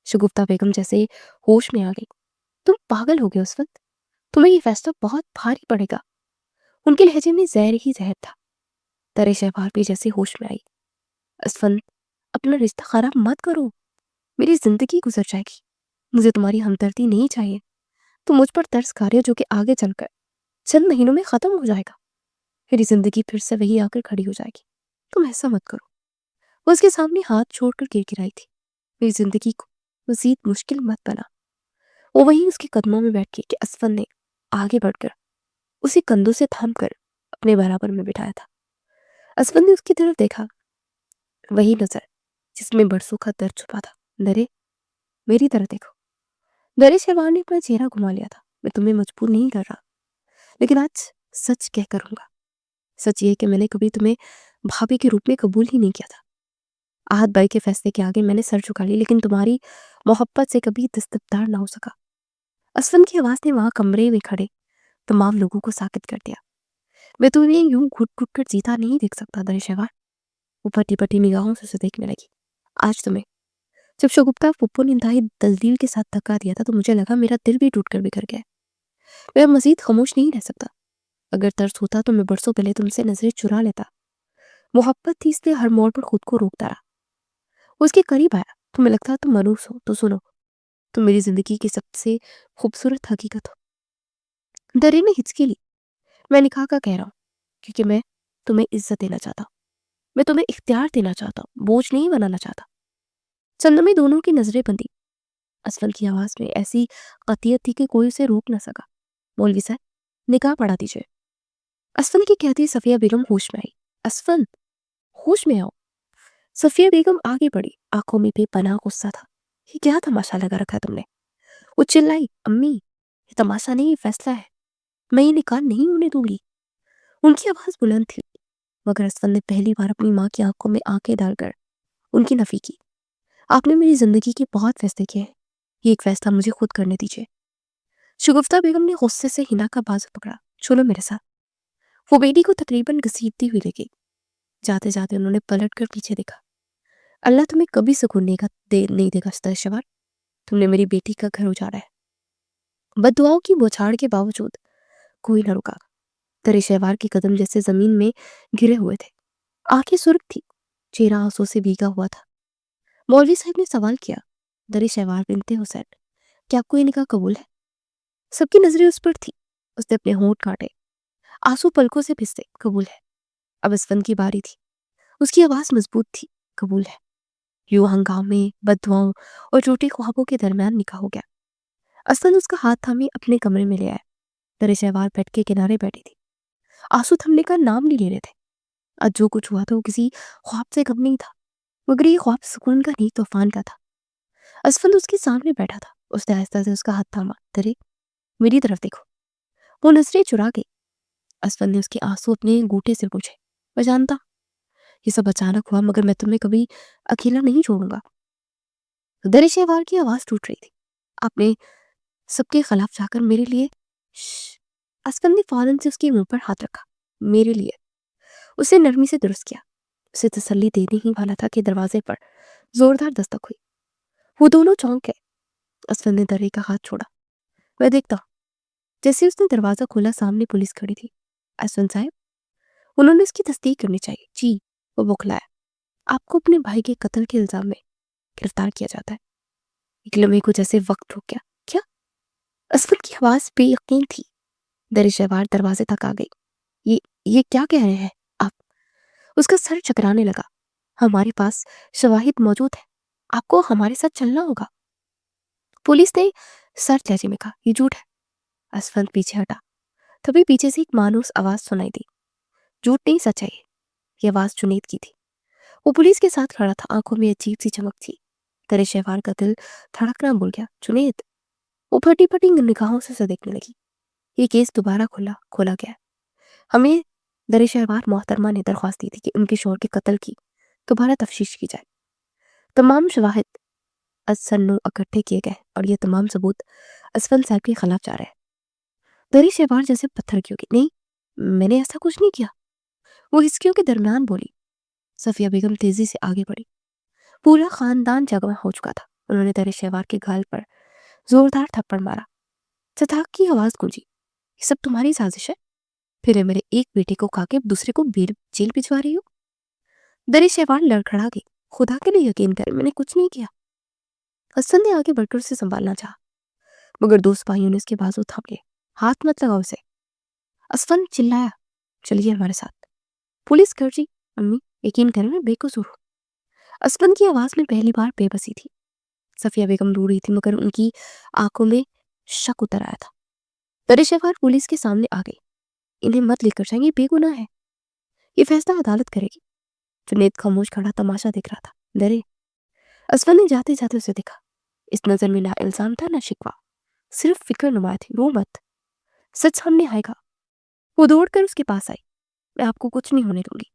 शगुफ्ता बेगम जैसे होश में आ गई। तुम पागल हो गए उस वक्त। तुम्हें ये फैसला बहुत भारी पड़ेगा। उनके लहजे में जहर ही जहर था। दरे शहबार भी जैसे होश में आई। असफन, अपना रिश्ता खराब मत करो। मेरी जिंदगी गुजर जाएगी। मुझे तुम्हारी हमदर्दी नहीं चाहिए। तुम मुझ पर तरस खा रहे हो जो कि आगे चलकर चंद महीनों में खत्म हो जाएगा। मेरी जिंदगी फिर से वही आकर खड़ी हो जाएगी। तुम ऐसा मत करो। वो उसके सामने हाथ छोड़कर गिड़गिड़ाई थी। मेरी जिंदगी को मजीद मुश्किल मत बना। वो वहीं उसके कदमों में बैठ के कि असफन ने आगे बढ़कर उसे कंधों से थाम कर अपने बराबर में बिठाया था। असफन ने उसकी तरफ देखा, वही नजर जिसमें बरसों का दर्द छुपा था। दरे, मेरी तरफ देखो। दरे शहवार ने अपना चेहरा घुमा लिया था। मैं तुम्हें मजबूर नहीं कर रहा, लेकिन आज सच कह करूंगा। सच ये कि मैंने कभी तुम्हें भाभी के रूप में कबूल ही नहीं किया था। आहत बाई के फैसले के आगे मैंने सर झुका लिया, लेकिन तुम्हारी मोहब्बत से कभी दस्तबदार ना हो सका। असफन की आवाज ने वहां कमरे में खड़े तमाम लोगों को साकित कर दिया। मैं तुम्हें यूं घुट घुट कर जीता नहीं देख सकता दरिशेवार। वो फटी फटी निगाहों से उसे देखने लगी। आज तुम्हें, जब शगुफ्ता फुप्पो ने इंतहाई तल्दील के साथ धक्का दिया था तो मुझे लगा मेरा दिल भी टूट कर बिखर गया। मैं अब मजीद खामोश नहीं रह सकता। अगर तरस होता तो मैं बरसों पहले तुमसे नजरें चुरा लेता। मोहब्बत थी इसलिए हर मोड़ पर खुद को रोकता रहा। वो उसके करीब आया। तुम्हें लगता तुम मनूस हो तो सुनो, तुम मेरी जिंदगी की सबसे खूबसूरत हकीकत हो। दरे ने हिचकी ली। मैं निकाह का कह रहा हूँ क्योंकि मैं तुम्हें इज्जत देना चाहता हूँ। मैं तुम्हें इख्तियार देना चाहता हूँ, बोझ नहीं बनाना चाहता। चंद में दोनों की नजरें बंधी। असफल की आवाज में ऐसी कतियत थी कि कोई उसे रोक न सका। मौलवी साहब, निकाह पढ़ा दीजिए। असफल की कहती सफिया बेगम होश में आई। असफल, होश में आओ। सफिया बेगम आगे बढ़ी। आंखों में बेपनाह गुस्सा था। ये क्या तमाशा लगा रखा है तुमने? वो चिल्लाई। अम्मी, ये तमाशा नहीं, ये फैसला है। मैं ये निकाह नहीं होने दूंगी। उनकी आवाज बुलंद थी, मगर असफल ने पहली बार अपनी माँ की आंखों में आंखें डालकर उनकी नफी की। आपने मेरी जिंदगी के बहुत फैसले किए हैं, ये एक फैसला मुझे खुद करने दीजिए। शगुफ्ता बेगम ने गुस्से से हिना का बाजू पकड़ा। चलो मेरे साथ। वो बेटी को तकरीबन घसीटती हुई ले गई। जाते जाते उन्होंने पलट कर पीछे देखा। अल्लाह तुम्हें कभी सुकून नहीं देगा शवार। तुमने मेरी बेटी का घर उजाड़ा है। बददुआओं की बौछार के बावजूद कोई न रुका। दरे शहवार के कदम जैसे जमीन में घिरे हुए थे। आंखें सुर्ख थी, चेहरा आंसू से भीगा हुआ था। मौलवी साहब ने सवाल किया, दरे शहवार बिनते हुसैन, क्या आपको ये निकाह कबूल है? सबकी नजरें उस पर थी। उसने अपने होंठ काटे, आंसू पलकों से फिसले। कबूल है। अब असफन की बारी थी। उसकी आवाज मजबूत थी। कबूल है। यूं हंगामे, बददुआओं और झूठे ख्वाबों के दरमियान निकाह हो गया। असफन उसका हाथ थामे अपने कमरे में ले आया। दरे शहवार बेड के किनारे बैठी थी। आंसू थमने का नाम नहीं ले रहे थे। आज जो कुछ हुआ था वो किसी ख्वाब से कम नहीं था, मगर ये ख्वाब सुकून का नहीं, तूफान का था। असफल उसके सामने बैठा था। उसने आहिस्ता से उसका हाथ थामा। दरे, मेरी तरफ देखो। वो नजरें चुरा गई। असफल ने उसके आंसू अपने अंगूठे से पूछे। मैं जानता ये सब अचानक हुआ, मगर मैं तुम्हें कभी अकेला नहीं छोड़ूंगा। दरे शहवार की आवाज टूट रही थी। आपने सबके खिलाफ जाकर मेरे लिए। श्श। असफल ने फौरन से उसके मुंह पर हाथ रखा। मेरे लिए। उसे नरमी से दुरुस्त किया। उसे तसल्ली देने ही वाला था कि दरवाजे पर जोरदार दस्तक हुई। वो दोनों चौंक गए। असफल ने दरे का हाथ छोड़ा। मैं देखता हूं। जैसे उसने दरवाजा खोला, सामने पुलिस खड़ी थी। असफल साहब, उन्होंने इसकी तस्दीक करनी चाहिए। जी, वो बौखलाया। आपको अपने भाई के कत्ल के इल्जाम में गिरफ्तार किया जाता है। एक लम्हे को जैसे वक्त रुक गया। क्या? असफल की आवाज बेयकीन थी। दरे शहवार दरवाजे तक आ गई। ये क्या कह रहे हैं आप? उसका सर चकराने लगा। हमारे पास शवाहिद मौजूद है। आपको हमारे साथ चलना होगा। पुलिस ने सर लहजे में कहा, ये झूठ है। असफल पीछे हटा। तभी पीछे से एक मानूस आवाज सुनाई दी। झूठ नहीं, सच है ये आवाज जुनेद की थी। वो पुलिस के साथ खड़ा था। आंखों में अजीब सी चमक थी। दरे शहवार का दिल धड़कना भूल गया। जुनेद। वो फटी फटी निगाहों से देखने लगी। ये केस दोबारा खोला गया। हमें दरे शहवार मोहतरमा ने दरख्वास्त दी थी कि उनके शौहर के कत्ल की दोबारा तफ्तीश की जाए। तमाम शवाहिद असन्नु इकट्ठे किए गए और ये तमाम सबूत असफल साहब के खिलाफ जा रहे हैं। दरी शहवार जैसे पत्थर की होगी। नहीं, मैंने ऐसा कुछ नहीं किया, वो हिचकियों के दरमियान बोली। सफिया बेगम तेजी से आगे बढ़ी। पूरा खानदान जगह हो चुका था। उन्होंने दरे शहवार के गाल पर जोरदार थप्पड़ मारा। चटाक की आवाज गूंजी। ये सब तुम्हारी साजिश है? फिर मेरे एक बेटे को खा के दूसरे को जेल भिजवा रही हो? दरी शहवार लड़खड़ा गई। खुदा के लिए यकीन करें, मैंने कुछ नहीं किया। हसन ने आगे बढ़कर उसे संभालना चाहा, मगर दो सिपाहियों ने उसके बाजू थाम लिए। हाथ मत लगाओ उसे। असफन चिल्लाया, चलिए हमारे साथ। पुलिस गर्जी। अम्मी, यकीन करें, मैं बेकसूर हूँ। असफन की आवाज में पहली बार बेबसी थी। सफिया बेगम रो रही थी, मगर उनकी आंखों में शक उतर आया था। दरे शहवार पुलिस के सामने आ गई। इन्हें मत लेकर जाएंगे, बेगुनाह है। ये फैसला अदालत करेगी। जुनेद खामोश खड़ा तमाशा देख रहा था। दरे। असफल ने जाते जाते उसे देखा। इस नजर में ना इल्जाम था, ना शिकवा, सिर्फ फिक्र नुमा थी। रो मत, सच सामने आएगा। वो दौड़कर उसके पास आई। मैं आपको कुछ नहीं होने दूंगी।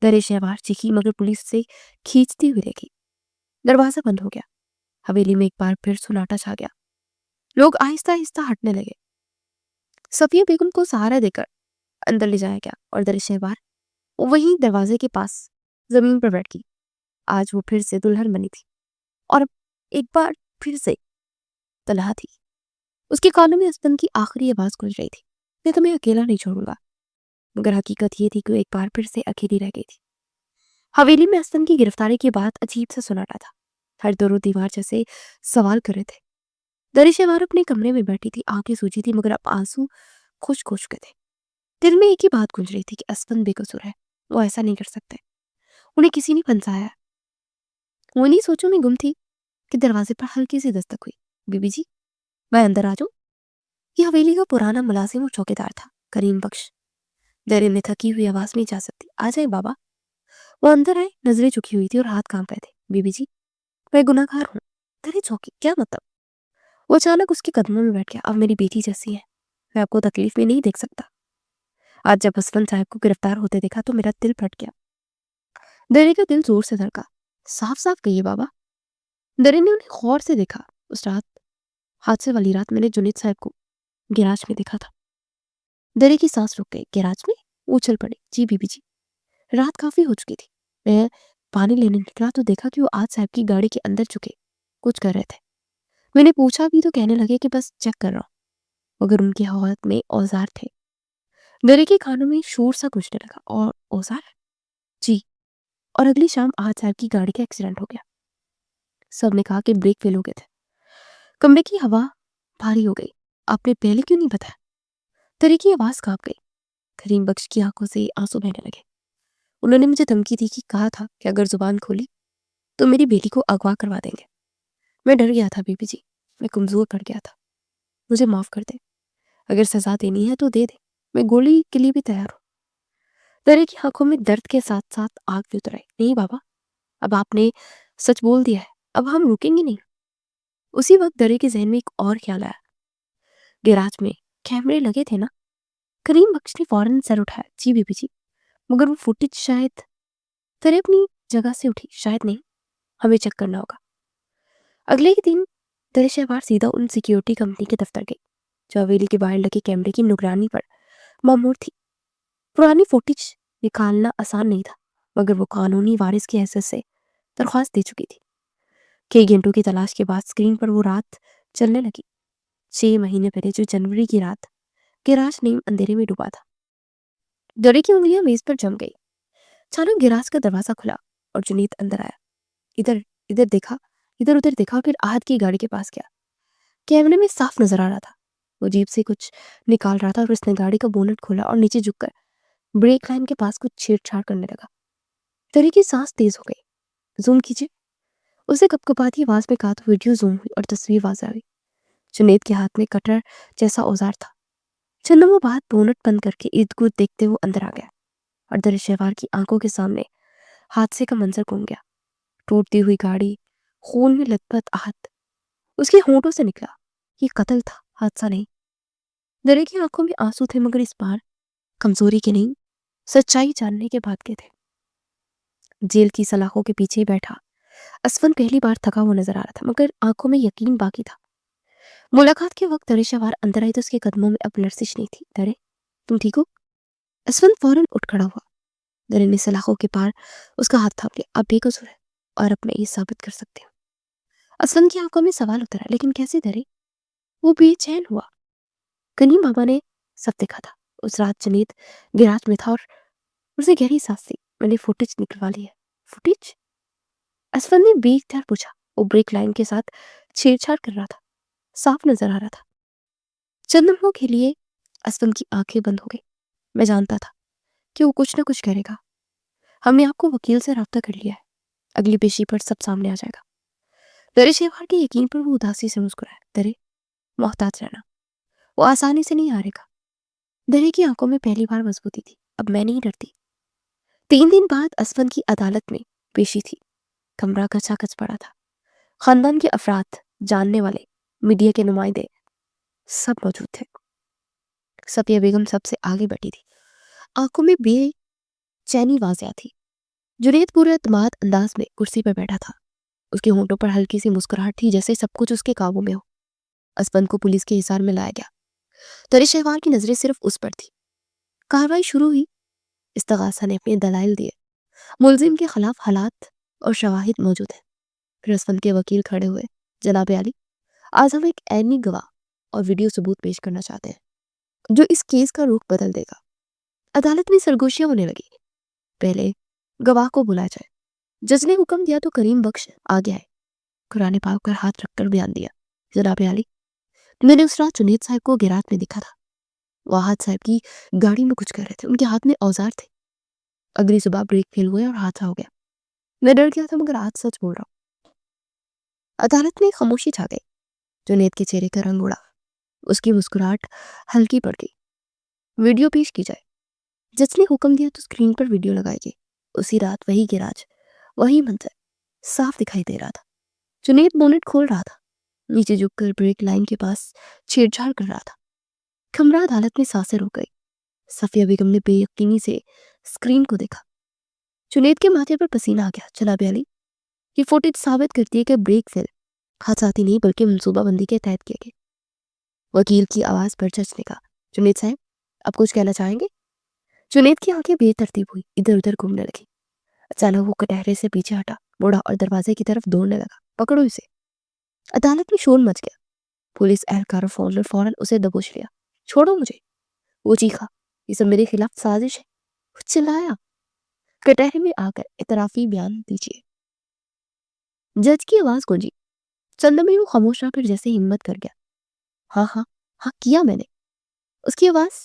दरे शहवार चीखी, मगर पुलिस से खींचती हुई रही। दरवाजा बंद हो गया। हवेली में एक बार फिर सन्नाटा छा गया। लोग आहिस्ता आहिस्ता हटने लगे। सफिया बेगम को सहारा देकर अंदर ले जाया गया और दरे शहवार वहीं दरवाजे के पास जमीन पर बैठ गई। आज वो फिर से दुल्हन बनी थी और अब एक बार फिर से तनहा थी। उसके कानों में हस्बैंड की आखिरी आवाज गूंज रही थी, मैं तुम्हें अकेला नहीं छोड़ूंगा। मगर हकीकत ये थी कि वो एक बार फिर से अकेली रह गई थी। हवेली में हसन की गिरफ्तारी के बाद अजीब सा सन्नाटा था। हर दरो दीवार जैसे सवाल कर रहे थे। दरी शहवार अपने कमरे में बैठी थी, आंखें सूजी थी, मगर अब आंसू खुश खुश के थे। दिल में एक ही बात गूंज रही थी कि असफन बेकसूर है। वो ऐसा नहीं कर सकते। उन्हें किसी ने फंसाया। वो इन्हीं सोचों में गुम थी कि दरवाजे पर हल्की सी दस्तक हुई। बीबी जी, मैं अंदर आ जाऊं? ये हवेली का पुराना मुलाजिम और चौकीदार था, करीम बख्श। दरे ने थकी हुई आवाज में इजाजत दी। आ जाए बाबा। वो अंदर आए, नजरें झुकी हुई थी और हाथ कांप रहे थे। बीबी जी, मैं गुनाहगार हूँ। दरे चौकी, क्या मतलब? वो अचानक उसके कदमों में बैठ गया। अब मेरी बेटी जैसी है, मैं आपको तकलीफ में नहीं देख सकता। आज जब हसवन साहब को गिरफ्तार होते देखा तो मेरा दिल फट गया। दरे का दिल जोर से धड़का। साफ साफ कहिए बाबा। दरे ने उन्हें गौर से देखा। उस रात, हादसे वाली रात, मैंने जुनेद साहब को गैराज में देखा था। दरे की सांस रुक गई। गैराज में? उछल पड़ी। जी बीबी जी, रात काफी हो चुकी थी। मैं पानी लेने निकला तो देखा कि वो आज साहब की गाड़ी के अंदर चुके कुछ कर रहे थे। मैंने पूछा भी तो कहने लगे कि बस चेक कर रहा हूँ, मगर उनके हाथ में औजार थे। दरे के कानों में शोर सा गूंजने लगा। और औजार? जी। और अगली शाम आज साहब की गाड़ी का एक्सीडेंट हो गया। सब ने कहा कि ब्रेक फेल हो गए थे। कमरे की हवा भारी हो गई। आपने पहले क्यों नहीं बताया? दरे की आवाज कांप गई। करीम बख्श की आंखों से आंसू बहने लगे। उन्होंने मुझे धमकी दी कि कहा था कि अगर जुबान खोली तो मेरी बेटी को अगवा करवा देंगे। मैं डर गया था बीबी जी, मैं कमजोर पड़ गया था। मुझे माफ कर दे। अगर सजा देनी है तो दे दे, मैं गोली के लिए भी तैयार हूँ। दरे की आंखों में दर्द के साथ साथ आग भी उतर आई। नहीं बाबा, अब आपने सच बोल दिया है, अब हम रुकेंगे नहीं। उसी वक्त दरे के जहन में एक और ख्याल आया। गैराज में कैमरे लगे थे ना? करीम बख्श ने फौरन सर उठाया। जी बीबी जी, मगर वो फुटेज शायद। दरे अपनी जगह से उठी। शायद नहीं, हमें चेक करना होगा। अगले ही दिन दरे शहवार सीधा उन सिक्योरिटी कंपनी के दफ्तर गई जो हवेली के बाहर लगे कैमरे की निगरानी पर मामूर थी। पुरानी फुटेज निकालना आसान नहीं था, مگر وہ قانونی وارث کی حیثیت سے درخواست دے چکی تھی۔ کئی گھنٹوں کی تلاش کے بعد اسکرین پر وہ رات چلنے لگی، 6 مہینے پہلے جو جنوری کی رات گیراج نیم اندھیرے میں ڈوبا تھا۔ ڈرے کی انگلیاں میز پر جم گئی۔ اچانک گیراج کا دروازہ کھلا اور جنید اندر آیا۔ ادھر ادھر دیکھا، ادھر ادھر دیکھا اور پھر آہت کی گاڑی کے پاس گیا۔ کیمرے میں صاف نظر آ رہا تھا وہ جیب سے کچھ نکال رہا تھا اور اس نے گاڑی کا بونٹ کھولا اور نیچے جھک کر بریک لائن کے پاس کچھ چھیڑ چھاڑ کرنے لگا۔ ڈرے کی سانس تیز ہو گئی۔ زوم کیجیے، اسے کپکپاتی آواز میں کہا تو ویڈیو زوم ہوئی اور تصویر واضح ہوئی۔ جنید کے ہاتھ میں کٹر جیسا اوزار تھا۔ چند لمحوں بعد بونٹ بند کر کے ارد گرد دیکھتے وہ اندر آ گیا اور در شہوار کی آنکھوں کے سامنے حادثے کا منظر گھوم گیا۔ ٹوٹتی ہوئی گاڑی، خون میں لت پت آہت۔ اس کے ہونٹوں سے نکلا، یہ قتل تھا، حادثہ نہیں۔ درے کی آنکھوں میں آنسو تھے مگر اس بار کمزوری کے نہیں، سچائی جاننے کے بعد کے تھے۔ جیل کی سلاخوں کے پیچھے بیٹھا اسفند پہلی بار تھکا ہوا نظر آ رہا تھا مگر آنکھوں میں یقین باقی تھا۔ ملاقات کے وقت درے شہوار اندر آئی تو اس کے قدموں میں اب لرزش نہیں تھی۔ درے، تم ٹھیک ہو؟ اسفند فوراً اٹھ کھڑا ہوا۔ درے نے سلاخوں کے پار اس کا ہاتھ تھام لیا۔ آپ بے قصور ہے اور اب میں یہ ثابت کر سکتے ہوں۔ اسفند کی آنکھوں میں سوال اترا، لیکن کیسے درے؟ وہ بے چین ہوا۔ کنیم بابا نے سب دیکھا تھا۔ اس رات جنید گیراج میں تھا اور اسے گہری سانس تھی۔ میں نے فوٹیج نکلوا لی ہے۔ فوٹیج؟ اسفند نے بے اختیار پوچھا۔ وہ بریک لائن کے ساتھ چھیڑ چھاڑ کر رہا تھا، صاف نظر آ رہا تھا۔ چند لمحوں کے لیے اسفند کی آنکھیں بند ہو گئی۔ میں جانتا تھا کہ وہ کچھ نہ کچھ کرے گا۔ ہم نے آپ کو وکیل سے رابطہ کر لیا ہے، اگلی پیشی پر سب سامنے آ جائے گا۔ درے شہوار کے یقین پر وہ اداسی سے مسکرایا۔ درے، محتاط رہنا، وہ آسانی سے نہیں ہارے گا۔ درے کی آنکھوں میں پہلی بار مضبوطی تھی۔ اب میں نہیں ڈرتی۔ 3 دن بعد اسفند کی عدالت میں پیشی تھی۔ کمرہ کچا کچ پڑا تھا۔ خاندان کے افراد، جاننے والے، میڈیا کے نمائندے سب موجود تھے۔ صفیہ بیگم سب سے آگے بیٹھی تھی، آنکھوں میں بے چینی واضح تھی۔ جنید پورے اعتماد انداز میں کرسی پر بیٹھا تھا۔ اس کے ہونٹوں پر ہلکی سی مسکراہٹ تھی، جیسے سب کچھ اس کے قابو میں ہو۔ اسفند کو پولیس کے حصار میں لایا گیا۔ درے شہوار کی نظریں صرف اس پر تھی۔ کارروائی شروع ہوئی۔ استغاثہ نے اپنے دلائل دیے۔ ملزم کے خلاف حالات اور شواہد موجود ہیں۔ پھر اسفند کے وکیل کھڑے ہوئے۔ جناب عالی، آج ہم ایک عینی گواہ اور ویڈیو ثبوت پیش کرنا چاہتے ہیں جو اس کیس کا رخ بدل دے گا۔ عدالت میں سرگوشیاں ہونے لگی۔ پہلے گواہ کو بلایا جائے۔ جج نے حکم دیا تو کریم بخش آگے آئے۔ قرآن پاک پر ہاتھ رکھ کر بیان دیا۔ جناب عالی، میں نے اس رات جنید صاحب کو گیراج میں دیکھا تھا۔ وہ آہت صاحب کی گاڑی میں کچھ کر رہے تھے۔ ان کے ہاتھ میں اوزار تھے۔ اگلی صبح بریک فیل ہوئے اور حادثہ ہو گیا۔ میں ڈر گیا تھا مگر آج سچ بول رہا ہوں۔ عدالت میں خاموشی چھا گئی۔ جنید کے چہرے کا رنگ اڑا۔ اس کی مسکراہٹ ہلکی پڑ گئی۔ ویڈیو پیش کی جائے۔ جج نے حکم دیا تو اسکرین پر ویڈیو لگائی گئی۔ اسی رات وہی گیراج، وہی منظر صاف دکھائی دے رہا تھا۔ جنید بونٹ کھول رہا تھا، نیچے جھک کر بریک لائن کے پاس چھیڑ چھاڑ کر رہا تھا۔ کمرہ عدالت میں سانسیں روک گئی۔ صفیہ بیگم نے بے یقینی سے اسکرین کو دیکھا۔ جنید کے ماتھے پر پسینہ آ گیا۔ جناب عالی، یہ فوٹیج ثابت کرتی ہے کہ بریک فیل حادثاتی نہیں بلکہ منصوبہ بندی کے تحت کیا گیا۔ وکیل کی آواز پر جج نے کہا، جنید صاحب، آپ کچھ کہنا چاہیں گے؟ جنید کی آنکھیں بے ترتیب ہوئی، ادھر ادھر گھومنے لگی۔ اچانک وہ کٹہرے سے پیچھے ہٹا، مڑا اور دروازے کی طرف دوڑنے لگا۔ پکڑو اسے۔ عدالت میں شور مچ گیا۔ پولیس اہلکار فوراً اسے دبوچ لیا۔ چھوڑو مجھے، وہ چیخا، یہ سب میرے خلاف سازش ہے۔ وہ چلایا، کٹہرے میں آ کر اعترافی بیان دیجیے۔ جج کی آواز گونجی۔ چند لمحے وہ خاموش رہا، پھر جیسے ہمت کر گیا، ہاں ہاں ہاں کیا میں نے۔ اس کی آواز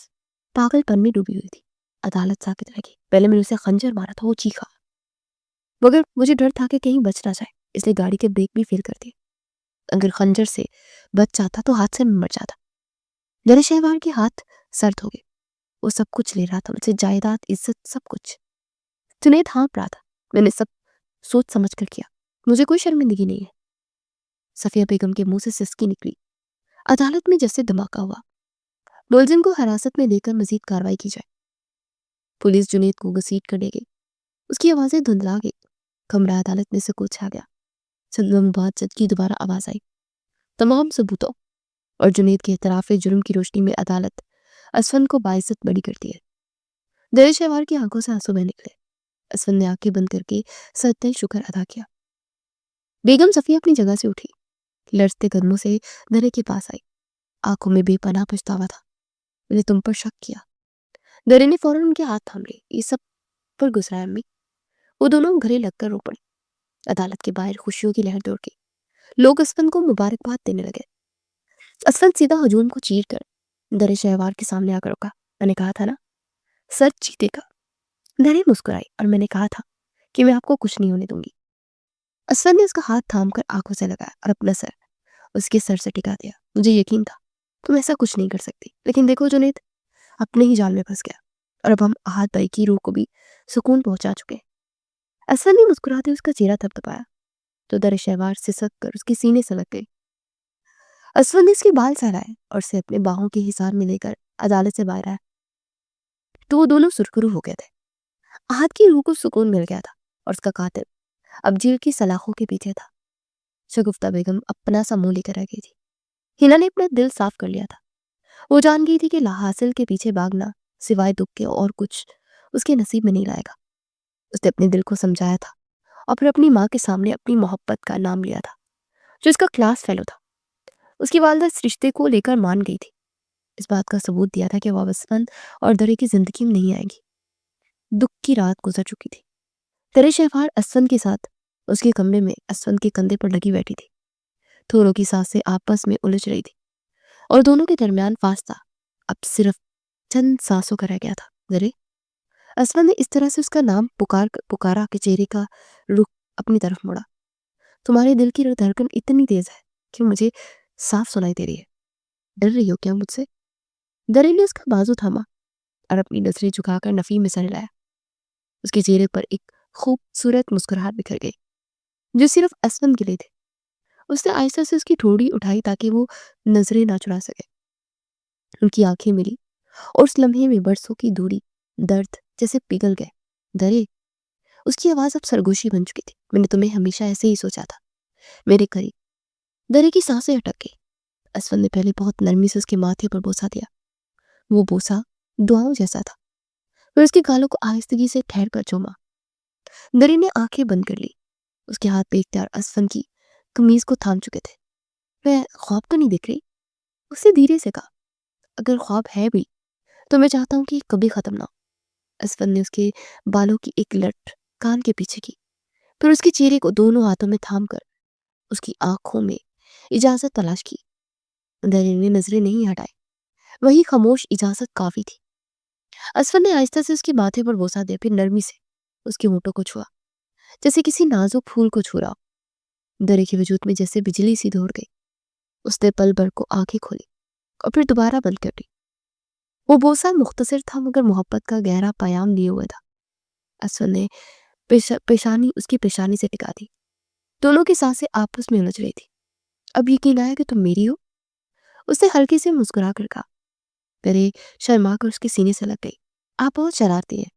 پاگل پن میں ڈوبی ہوئی تھی۔ عدالت ساکت رہ گئی۔ پہلے میں نے اسے خنجر مارا تھا، وہ چیخا، مگر مجھے ڈر تھا کہ کہیں بچ نہ جائے، اس لیے گاڑی کے بریک بھی فیل کر دیے۔ اگر خنجر سے بچ جاتا تو حادثے میں مر جاتا۔ درے شہوار کے ہاتھ سرد ہو گئے۔ وہ سب کچھ لے رہا تھا مجھ سے، جائیداد، عزت، سب کچھ۔ جنید ہانپ رہا تھا، میں نے سب سوچ سمجھ کر کیا، مجھے کوئی شرمندگی نہیں ہے۔ صفیہ بیگم کے منہ سے سسکی نکلی۔ عدالت میں جیسے دھماکہ ہوا۔ ملزم کو حراست میں لے کر مزید کارروائی کی جائے۔ پولیس جنید کو گھسیٹ کر لے گئی۔ اس کی آوازیں دھندلا گئی۔ کمرہ عدالت میں سکوت چھا گیا۔ چند لمحوں بعد جج کی دوبارہ آواز آئی، تمام ثبوتوں اور جنید کے اعتراف جرم کی روشنی میں عدالت اسفند کو باعزت بری کرتی ہے۔ درے شہوار کی آنکھوں سے آنسو بہہ نکلے۔ असफन ने आंखें बंद करके सजदे शुक्र अदा किया। बेगम सफिया अपनी जगह से उठी, लड़ते कदमों से दरे के पास आई। आंखों में बेपनाह पछतावा था। मैंने तुम पर शक किया। दरे ने फौरन उनके हाथ थाम लिए। ये सब पर गुस्सा है अम्मी। वो दोनों घरे लगकर रो पड़ी। अदालत के बाहर खुशियों की लहर दौड़ गई। लोग असफन को मुबारकबाद देने लगे। असफन सीधा हजूम को चीर कर दरे शहवार के सामने आकर रुका। मैंने कहा था ना, सच जीतेगा। दरे मुस्कुराई और मैंने कहा था कि मैं आपको कुछ नहीं होने दूंगी। असफर ने उसका हाथ थाम कर आंखों से लगाया और अपना सर उसके सर से टिका दिया। मुझे यकीन था तुम ऐसा कुछ नहीं कर सकती, लेकिन देखो जुनेद, अपने ही जाल में फंस गया और अब हम आहत भाई की रूह को भी सुकून पहुंचा चुके हैं। असफर ने मुस्कुराते उसका चेहरा थपथपाया तो दर शहवार सिसक कर उसके सीने से लग गई। असफर ने उसके बाल सहलाए और उसे अपने बाहों के हिसार में लेकर अदालत से बाहर आया तो वो दोनों सुरखरू हो गए थे। आहत की रूह को सुकून मिल गया था और उसका कातिल अब जेल की सलाखों के पीछे था। शगुफ्ता बेगम अपना सा मुंह लेकर रह गई थी। हिना ने अपना दिल साफ कर लिया था। वो जान गई थी कि लाहासिल के पीछे भागना सिवाय दुख के और कुछ उसके नसीब में नहीं लाएगा। उसने अपने दिल को समझाया था और फिर अपनी माँ के सामने अपनी मोहब्बत का नाम लिया था, जो इसका क्लास फेलो था। उसकी वालदा इस रिश्ते को लेकर मान गई थी। इस बात का सबूत दिया था कि वो असफन और दरे की जिंदगी में नहीं आएगी। दुख की रात गुजर चुकी थी। दरे शहवार असफन के साथ उसके कमरे में असफन के कंधे पर लगी बैठी थी। थोरों की सांसें आपस में उलझ रही थी और दोनों के दरमियान फासला अब सिर्फ चंद सांसों का रह गया था। दरे, असफन ने इस तरह से उसका नाम पुकारा कि चेहरे का रुख अपनी तरफ मुड़ा। तुम्हारे दिल की धड़कन इतनी तेज है कि मुझे साफ सुनाई दे रही है। डर रही हो क्या मुझसे? दरे ने उसका बाजू थामा और अपनी नजरें झुकाकर नफी में सर हिलाया। उसके चेहरे पर एक खूबसूरत मुस्कुराहट बिखर गई जो सिर्फ असफन के लिए थी। उसने आहिस्ता से उसकी ठोड़ी उठाई ताकि वो नजरें ना चुरा सके। उनकी आंखें मिली और उस लम्हे में बरसों की दूरी दर्द जैसे पिघल गए। दरे, उसकी आवाज अब सरगोशी बन चुकी थी। मैंने तुम्हें हमेशा ऐसे ही सोचा था, मेरे करीब। दरे की सांसें अटक गई। असफन ने पहले बहुत नरमी से उसके माथे पर बोसा दिया। वो बोसा दुआओं जैसा था। फिर उसके गालों को आहिस्तगी से ठहर कर चूमा। दरे ने आंखें बंद कर ली। उसके हाथ बेख्तियार असफन की कमीज को थाम चुके थे। मैं ख्वाब तो नहीं दिख रही? उसने धीरे से कहा। अगर ख्वाब है भी तो मैं चाहता हूँ कि कभी खत्म ना हो। असफन ने उसके बालों की एक लट कान के पीछे की, फिर उसके चेहरे को दोनों हाथों में थाम कर उसकी आंखों में इजाजत तलाश की। दरे ने नजरें नहीं हटाई। वही खामोश इजाजत काफी थी। असफर ने आहिस्ता से उसके माथे पर बोसा दिया, फिर नरमी से उसके होंठों को छुआ, जैसे किसी नाजुक फूल को छू रहा हो। दरे के वजूद में जैसे बिजली सी दौड़ गई। उसने पल भर को आंखें खोली और फिर दोबारा बंद कर दी। वो बोसा मुख्तसर था मगर मोहब्बत का गहरा पैगाम लिए हुए था। असफर ने पेशानी उसकी पेशानी से टिका दी। दोनों की सांसें आपस में उलझ रही थी। अब यकीन आया कि तुम मेरी हो? उसने हल्के से मुस्कुरा कर कहा। दरे शर्मा कर उसके सीने से लग गई। आप बहुत शरारती हैं।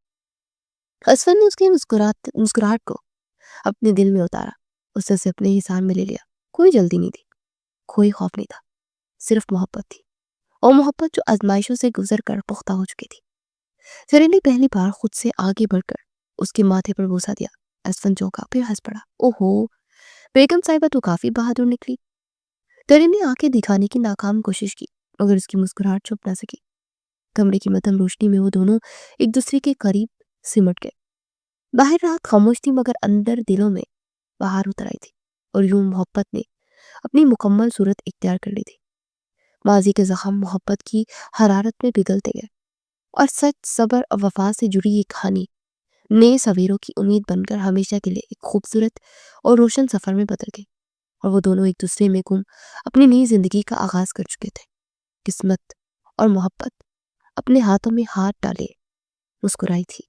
असफर ने उसकी मुस्कुराहट को अपने दिल में उतारा। उसने उसे अपने हिसाब में ले लिया। कोई जल्दी नहीं थी, कोई खौफ नहीं था, सिर्फ मोहब्बत थी। और मोहब्बत जो आजमाइशों से गुजर कर पुख्ता हो चुकी थी। दरे ने पहली बार खुद से आगे बढ़कर उसके माथे पर बोसा दिया। असफन चौंका, फिर हंस पड़ा। ओहो, बेगम साहिबा तो काफी बहादुर निकली। दरे ने आंखें दिखाने की नाकाम कोशिश की मगर उसकी मुस्कुराहट छुप ना सकी। कमरे की मध्यम रोशनी में वो दोनों एक दूसरे के करीब सिमट गए। बाहर रात खामोश थी मगर अंदर दिलों में बाहर उतर आई थी और यूं मोहब्बत ने अपनी मुकम्मल सूरत इख्तियार कर ली थी। माजी के जख्म मोहब्बत की हरारत में पिघलते गए और सच, सब्र और वफा से जुड़ी ये कहानी नए सवेरों की उम्मीद बनकर हमेशा के लिए एक खूबसूरत और रोशन सफर में बदल गई। और वो दोनों एक दूसरे में गुम अपनी नई जिंदगी का आगाज कर चुके थे। किस्मत और मोहब्बत अपने हाथों में हाथ डाले मुस्कुराई थी।